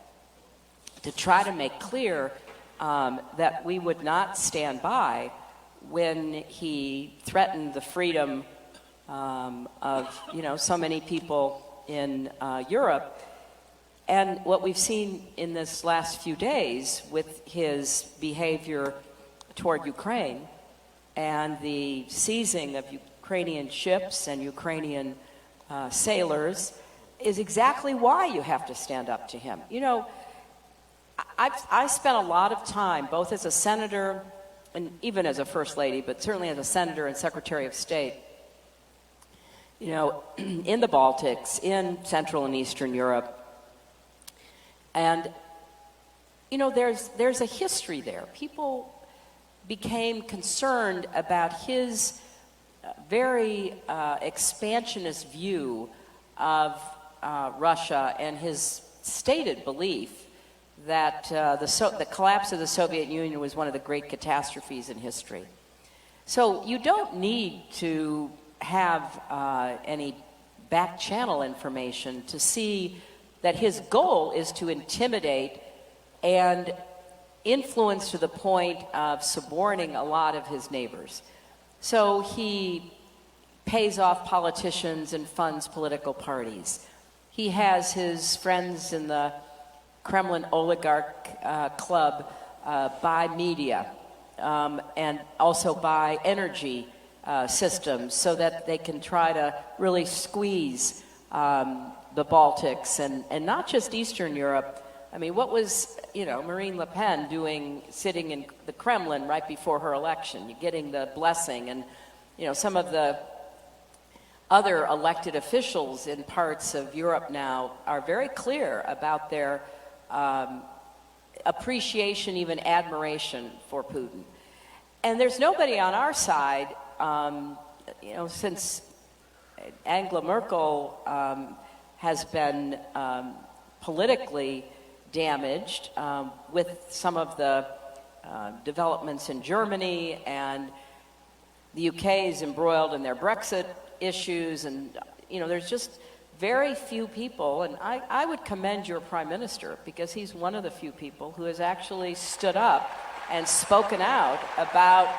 to try to make clear that we would not stand by when he threatened the freedom of, you know, so many people in Europe. And what we've seen in this last few days with his behavior toward Ukraine and the seizing of Ukrainian ships and Ukrainian sailors is exactly why you have to stand up to him. You know, I spent a lot of time, both as a senator and even as a first lady, but certainly as a senator and secretary of state, you know, in the Baltics, in Central and Eastern Europe. And, you know, there's a history there. People became concerned about his very expansionist view of Russia and his stated belief that the collapse of the Soviet Union was one of the great catastrophes in history. So you don't need to have any back channel information to see that his goal is to intimidate and influence to the point of suborning a lot of his neighbors. So he pays off politicians and funds political parties. He has his friends in the Kremlin oligarch club buy media and also buy energy systems so that they can try to really squeeze the Baltics and not just Eastern Europe. I mean, what was, you know, Marine Le Pen doing sitting in the Kremlin right before her election? You're getting the blessing, and, you know, some of the other elected officials in parts of Europe now are very clear about their appreciation, even admiration for Putin. And there's nobody on our side, you know, since Angela Merkel has been politically damaged with some of the developments in Germany, and the UK is embroiled in their Brexit issues, and, you know, there's just very few people, and I would commend your Prime Minister, because he's one of the few people who has actually stood up and spoken out about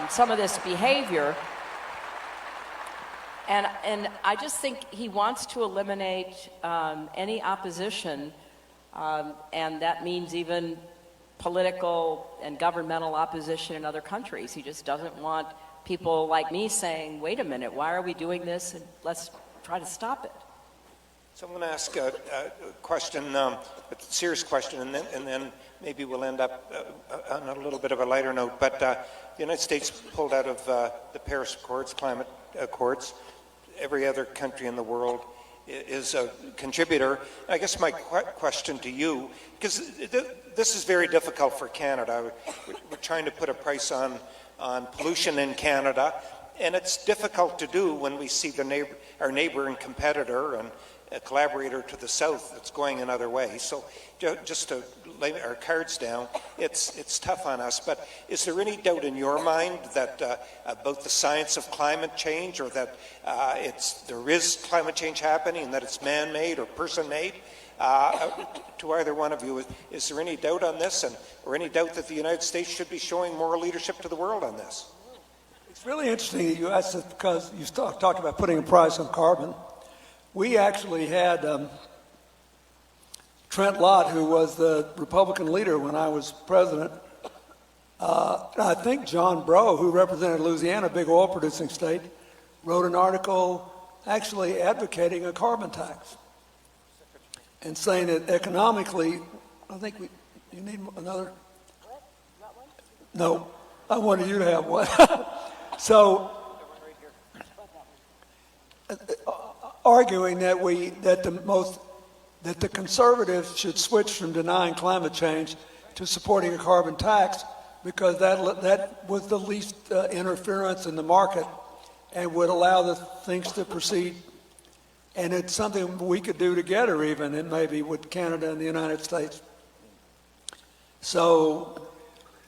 some of this behavior. And I just think he wants to eliminate any opposition, and that means even political and governmental opposition in other countries. He just doesn't want people like me saying, wait a minute, why are we doing this? And let's try to stop it. So I'm going to ask a question, a serious question, and then maybe we'll end up on a little bit of a lighter note. But the United States pulled out of the Paris Accords, climate accords. Every other country in the world is a contributor. I guess my question to you, because this is very difficult for Canada. We're trying to put a price on pollution in Canada, and it's difficult to do when we see our neighbor and competitor and a collaborator to the south that's going another way. So just to lay our cards down, it's tough on us. But is there any doubt in your mind that about the science of climate change, or that there is climate change happening and that it's man-made or person-made? To either one of you, is there any doubt on this, or any doubt that the United States should be showing more leadership to the world on this? It's really interesting that you asked this, because you talked about putting a price on carbon. We actually had Trent Lott, who was the Republican leader when I was president. I think John Breaux, who represented Louisiana, a big oil producing state, wrote an article actually advocating a carbon tax and saying that economically, I think you need another? No, I wanted you to have one. So, arguing that the conservatives should switch from denying climate change to supporting a carbon tax, because that was the least interference in the market and would allow the things to proceed. And it's something we could do together, even, and maybe with Canada and the United States. So,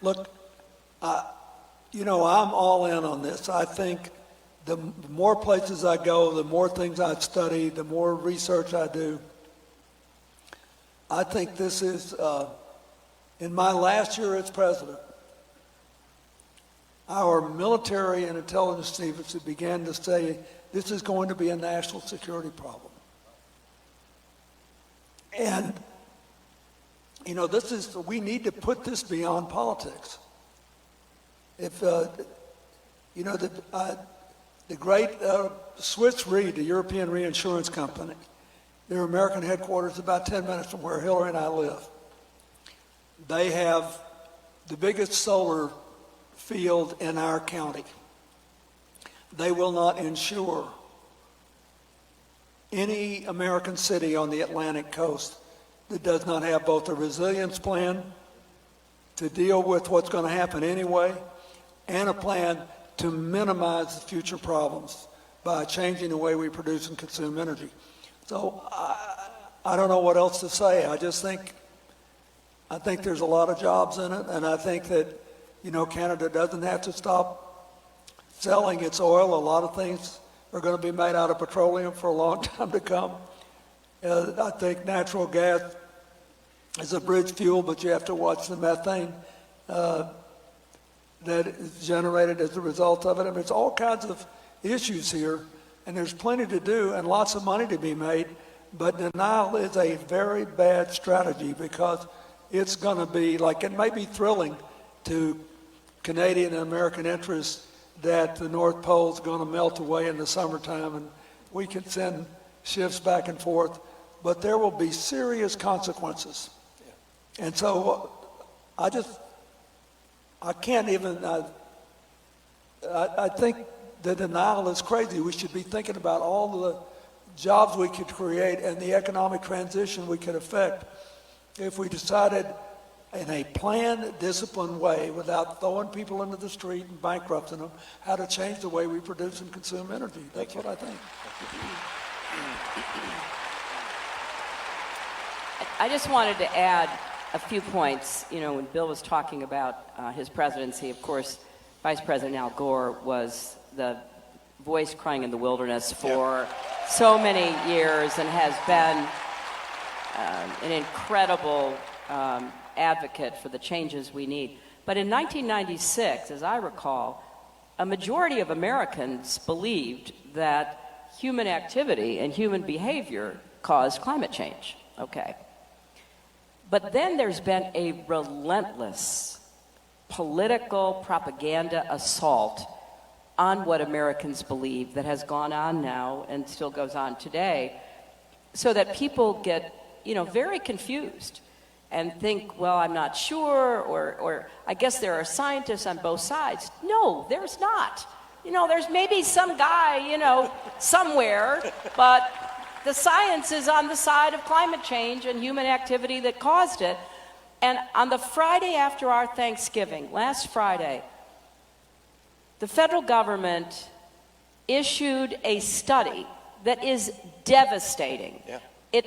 look, you know, I'm all in on this. I think the more places I go, the more things I study, the more research I do. I think this is, in my last year as president, our military and intelligence chiefs began to say this is going to be a national security problem. And, you know, we need to put this beyond politics. If, you know, the great Swiss Re, the European reinsurance company, their American headquarters is about 10 minutes from where Hillary and I live. They have the biggest solar field in our county. They will not insure any American city on the Atlantic coast that does not have both a resilience plan to deal with what's going to happen anyway and a plan to minimize the future problems by changing the way we produce and consume energy. So I don't know what else to say. I think there's a lot of jobs in it, and I think that, Canada doesn't have to stop selling its oil. A lot of things are going to be made out of petroleum for a long time to come. I think natural gas is a bridge fuel, but you have to watch the methane that is generated as a result of it. I mean, it's all kinds of issues here, and there's plenty to do and lots of money to be made, but denial is a very bad strategy because it's going to be, like, it may be thrilling to Canadian and American interests that the North Pole is going to melt away in the summertime and we can send ships back and forth, but there will be serious consequences. Yeah. And so I can't even, I think the denial is crazy. We should be thinking about all the jobs we could create and the economic transition we could affect if we decided in a planned, disciplined way, without throwing people into the street and bankrupting them, how to change the way we produce and consume energy. That's what I think. I just wanted to add a few points. When Bill was talking about his presidency, of course, Vice President Al Gore was the voice crying in the wilderness for so many years and has been an incredible advocate for the changes we need. But in 1996, as I recall, a majority of Americans believed that human activity and human behavior caused climate change. Okay. But then there's been a relentless political propaganda assault on what Americans believe that has gone on now and still goes on today, so that people get, very confused and think, well, I'm not sure, or I guess there are scientists on both sides. No, there's not. There's maybe some guy, somewhere, but the science is on the side of climate change and human activity that caused it. And on the Friday after our Thanksgiving, last Friday, the federal government issued a study that is devastating. Yeah. It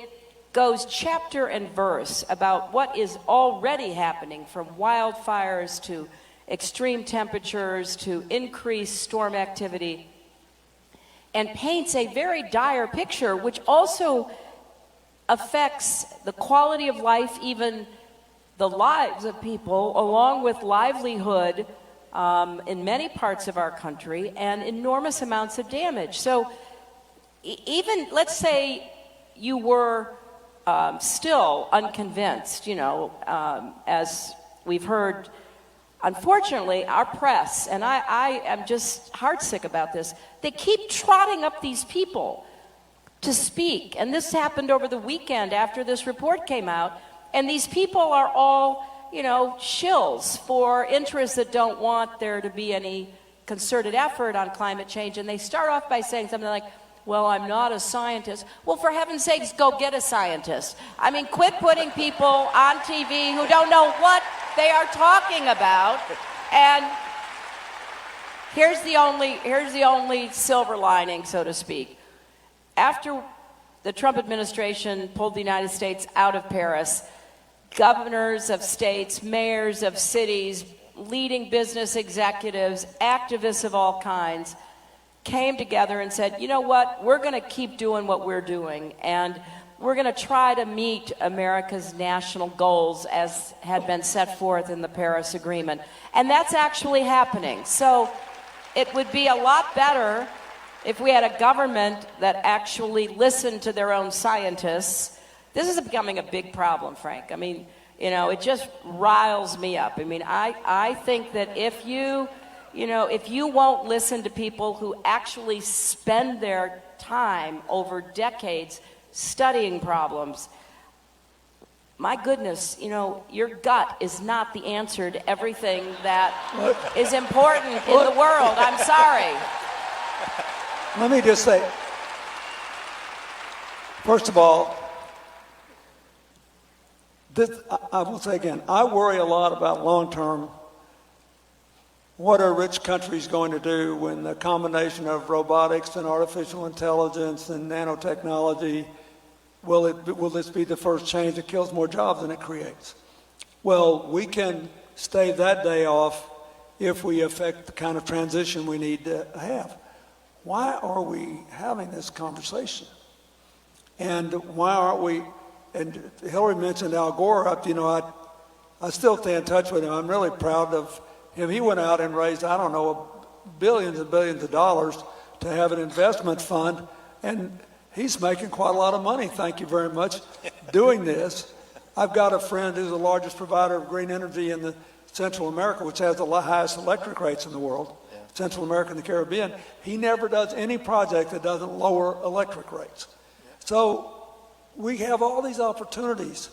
goes chapter and verse about what is already happening, from wildfires to extreme temperatures to increased storm activity, and paints a very dire picture, which also affects the quality of life, even the lives of people, along with livelihood in many parts of our country, and enormous amounts of damage. So even, let's say you were still unconvinced, as we've heard, unfortunately, our press, and I am just heartsick about this, they keep trotting up these people to speak. And this happened over the weekend after this report came out. And these people are all, shills for interests that don't want there to be any concerted effort on climate change. And they start off by saying something like, well, I'm not a scientist. Well, for heaven's sakes, go get a scientist. I mean, quit putting people on TV who don't know what they are talking about. And here's the only silver lining, so to speak. After the Trump administration pulled the United States out of Paris, governors of states, mayors of cities, leading business executives, activists of all kinds came together and said, you know what, we're going to keep doing what we're doing, and we're going to try to meet America's national goals as had been set forth in the Paris Agreement. And that's actually happening. So it would be a lot better if we had a government that actually listened to their own scientists. This is becoming a big problem, Frank. I mean, it just riles me up. I mean, I think that if you won't listen to people who actually spend their time over decades studying problems, my goodness, you know, your gut is not the answer to everything that is important in the world. I'm sorry. Let me just say, first of all, I will say again, I worry a lot about long-term, what are rich countries going to do when the combination of robotics and artificial intelligence and nanotechnology, will this be the first change that kills more jobs than it creates? Well, we can stave that day off if we affect the kind of transition we need to have. Why are we having this conversation? And why aren't we, and Hillary mentioned Al Gore up, you know, I still stay in touch with him. I'm really proud of him. He went out and raised, I don't know, billions and billions of dollars to have an investment fund, and he's making quite a lot of money, thank you very much, doing this. I've got a friend who's the largest provider of green energy in the Central America, which has the highest electric rates in the world, Central America and the Caribbean. He never does any project that doesn't lower electric rates. So we have all these opportunities.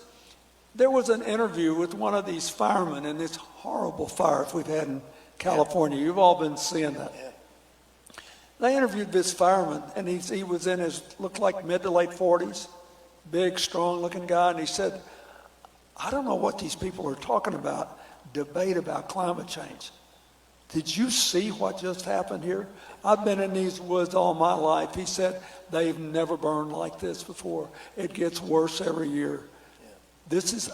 There was an interview with one of these firemen in this horrible fires we've had in California. You've all been seeing that. They interviewed this fireman, and he was in his, looked like mid to late 40s, big, strong-looking guy, and he said, I don't know what these people are talking about, debate about climate change. Did you see what just happened here? I've been in these woods all my life. He said, they've never burned like this before. It gets worse every year. This is,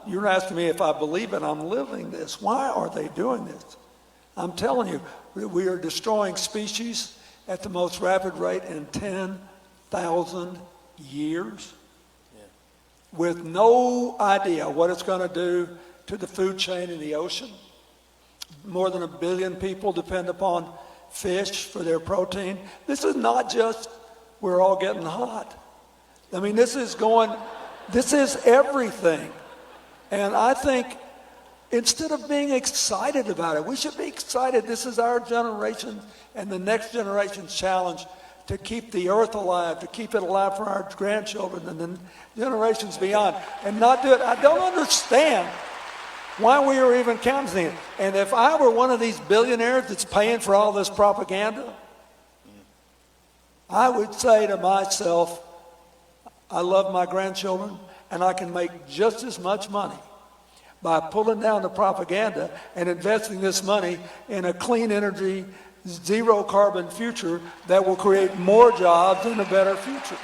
you're asking me if I believe it, I'm living this. Why are they doing this? I'm telling you, we are destroying species at the most rapid rate in 10,000 years with no idea what it's going to do to the food chain in the ocean. More than 1 billion people depend upon fish for their protein. This is not just we're all getting hot. I mean, this is everything. And I think instead of being excited about it, we should be excited. This is our generation and the next generation's challenge to keep the earth alive, to keep it alive for our grandchildren and the generations beyond, and not do it. I don't understand why we are even counting it. And if I were one of these billionaires that's paying for all this propaganda, I would say to myself, I love my grandchildren, and I can make just as much money by pulling down the propaganda and investing this money in a clean energy, zero carbon future that will create more jobs and a better future.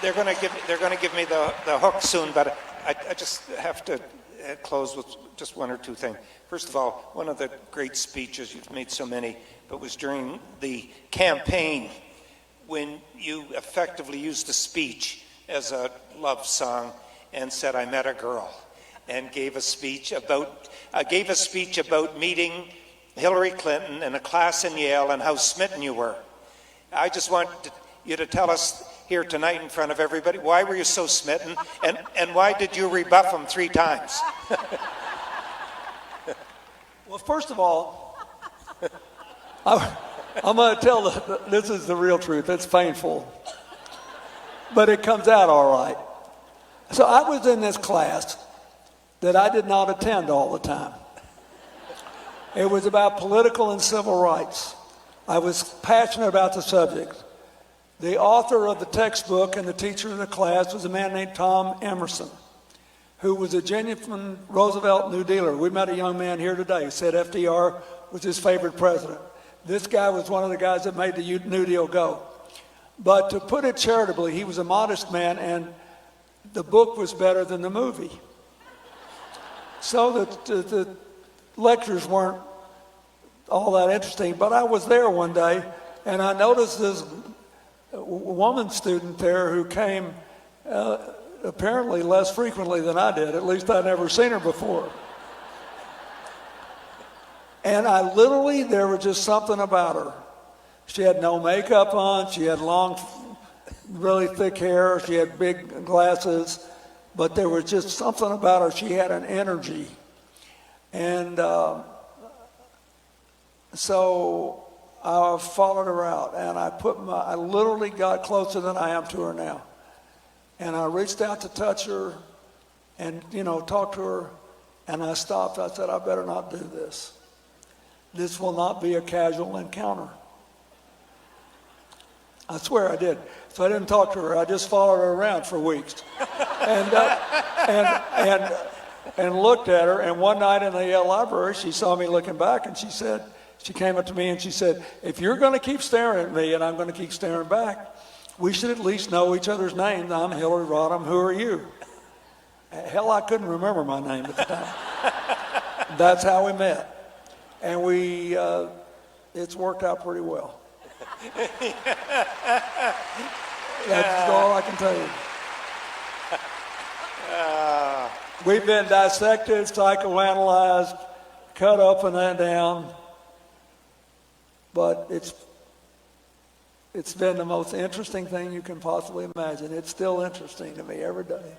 They're going to give me the hook soon, but I just have to close with just one or two things. First of all, one of the great speeches, you've made so many, but was during the campaign when you effectively used a speech as a love song and said, I met a girl, and gave a speech about meeting Hillary Clinton in a class in Yale and how smitten you were. I just want you to tell us here tonight in front of everybody, why were you so smitten, and why did you rebuff him 3 times? Well, first of all, I'm going to tell this is the real truth. It's painful, but it comes out all right. So I was in this class that I did not attend all the time. It was about political and civil rights. I was passionate about the subject. The author of the textbook and the teacher of the class was a man named Tom Emerson, who was a genuine Roosevelt New Dealer. We met a young man here today who said FDR was his favorite president. This guy was one of the guys that made the New Deal go. But to put it charitably, he was a modest man, and the book was better than the movie. So the lectures weren't all that interesting, but I was there one day, and I noticed this woman student there who came apparently less frequently than I did. At least I'd never seen her before. And I literally, there was just something about her. She had no makeup on, she had long, really thick hair, she had big glasses, but there was just something about her. She had an energy. And so I followed her out, and I literally got closer than I am to her now. And I reached out to touch her and, talk to her. And I stopped. I said, I better not do this. This will not be a casual encounter. I swear I did. So I didn't talk to her. I just followed her around for weeks. And looked at her. And one night in the Yale Library, she saw me looking back, and she came up to me and she said, if you're going to keep staring at me and I'm going to keep staring back, we should at least know each other's names. I'm Hillary Rodham. Who are you? Hell, I couldn't remember my name at the time. That's how we met. And it's worked out pretty well. That's all I can tell you. We've been dissected, psychoanalyzed, cut up and down, but it's been the most interesting thing you can possibly imagine. It's still interesting to me every day.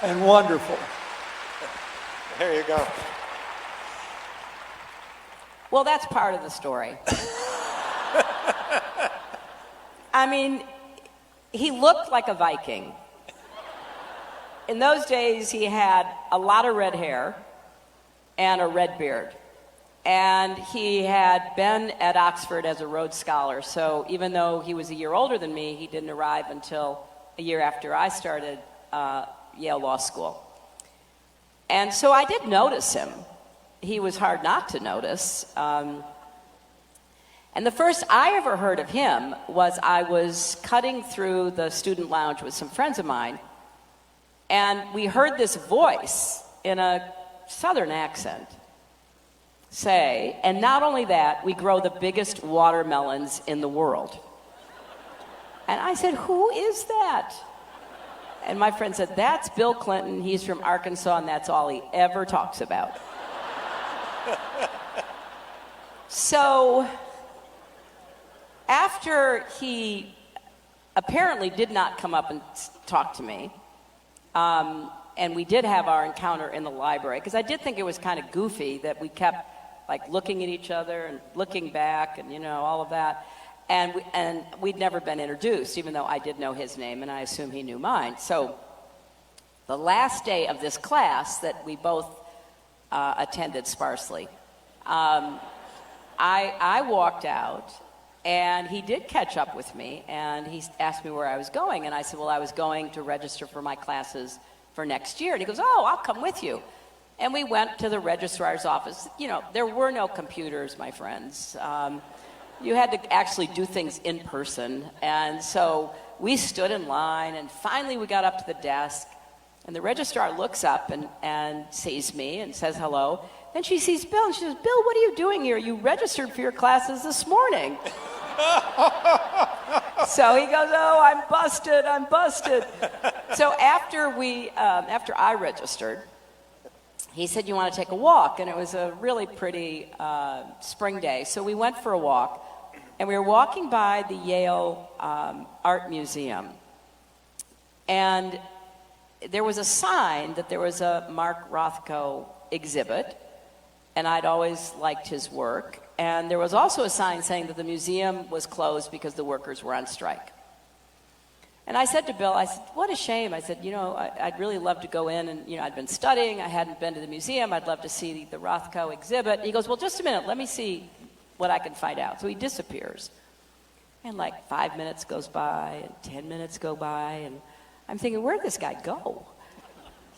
And wonderful. There you go. Well, that's part of the story. I mean, he looked like a Viking. In those days, he had a lot of red hair and a red beard. And he had been at Oxford as a Rhodes Scholar. So even though he was a year older than me, he didn't arrive until a year after I started Yale Law School. And so I did notice him. He was hard not to notice. And the first I ever heard of him was I was cutting through the student lounge with some friends of mine, and we heard this voice in a southern accent say, and not only that, we grow the biggest watermelons in the world. And I said, who is that? And my friend said, that's Bill Clinton. He's from Arkansas, and that's all he ever talks about. So after he apparently did not come up and talk to me, and we did have our encounter in the library, because I did think it was kind of goofy that we kept like looking at each other and looking back and, all of that. And we'd never been introduced, even though I did know his name, and I assume he knew mine. So the last day of this class that we both attended sparsely, I walked out, and he did catch up with me, and he asked me where I was going. And I said, well, I was going to register for my classes for next year. And he goes, oh, I'll come with you. And we went to the registrar's office. There were no computers, my friends. You had to actually do things in person. And so we stood in line, and finally we got up to the desk, and the registrar looks up and sees me and says hello. Then she sees Bill, and she says, Bill, what are you doing here? You registered for your classes this morning. So he goes, oh, I'm busted. So after I registered, he said, you want to take a walk? And it was a really pretty spring day. So we went for a walk, and we were walking by the Yale Art Museum. And there was a sign that there was a Mark Rothko exhibit, and I'd always liked his work. And there was also a sign saying that the museum was closed because the workers were on strike. And I said to Bill, I said, what a shame. I said, I'd really love to go in, and, I'd been studying. I hadn't been to the museum. I'd love to see the Rothko exhibit. And he goes, well, just a minute. Let me see what I can find out. So he disappears. And like 5 minutes goes by, and 10 minutes go by, and I'm thinking, where'd this guy go?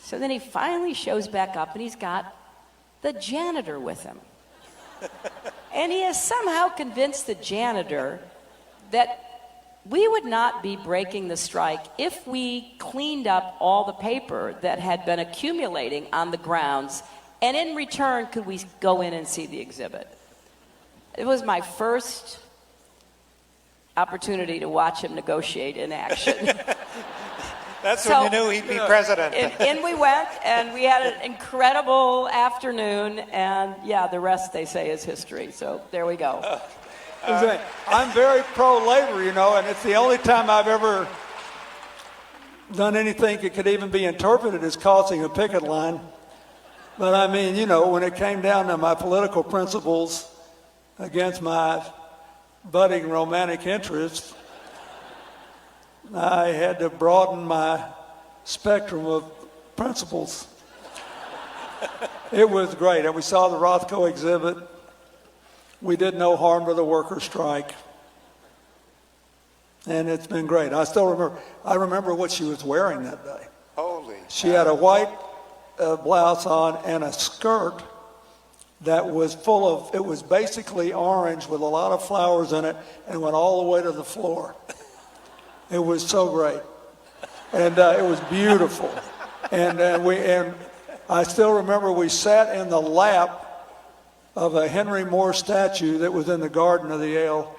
So then he finally shows back up, and he's got the janitor with him. And he has somehow convinced the janitor that we would not be breaking the strike if we cleaned up all the paper that had been accumulating on the grounds, and in return, could we go in and see the exhibit? It was my first opportunity to watch him negotiate in action. That's when you knew he'd be president. In we went, and we had an incredible afternoon, and the rest, they say, is history. So there we go. I'm very pro-labor, and it's the only time I've ever done anything that could even be interpreted as causing a picket line. But I mean, when it came down to my political principles against my budding romantic interests, I had to broaden my spectrum of principles. It was great. And we saw the Rothko exhibit. We did no harm to the worker strike. And it's been great. I remember what she was wearing that day. Holy. She had a white blouse on and a skirt that was it was basically orange with a lot of flowers in it and went all the way to the floor. It was so great. And it was beautiful. And I still remember we sat in the lap of a Henry Moore statue that was in the garden of the Yale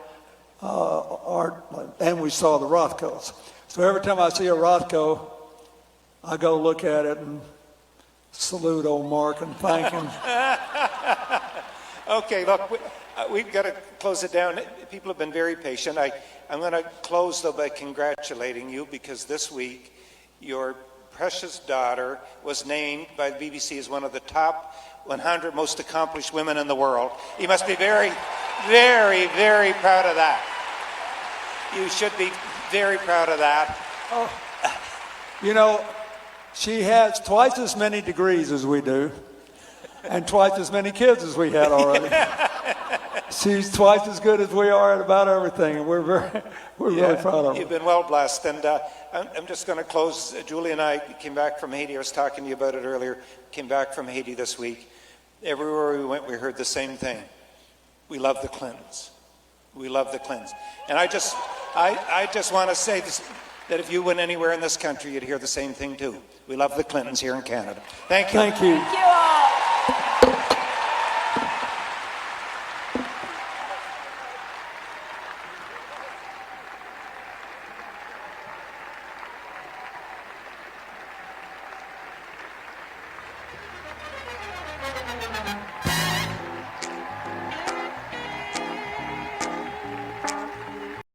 art, and we saw the Rothkos. So every time I see a Rothko, I go look at it and salute old Mark and thank him. Okay, look, we've got to close it down. People have been very patient. I'm going to close, though, by congratulating you, because this week your precious daughter was named by the BBC as one of the top 100 most accomplished women in the world. You must be very, very, very proud of that. You should be very proud of that. Oh, you know, she has twice as many degrees as we do, and twice as many kids as we had already. She's twice as good as we are at about everything, and we're really proud of her. You've been well blessed, and I'm just going to close. Julie and I came back from Haiti. I was talking to you about it earlier. Came back from Haiti this week. Everywhere we went, we heard the same thing. We love the Clintons. We love the Clintons. And I just want to say this, that if you went anywhere in this country, you'd hear the same thing too. We love the Clintons here in Canada. Thank you. Thank you. Thank you all.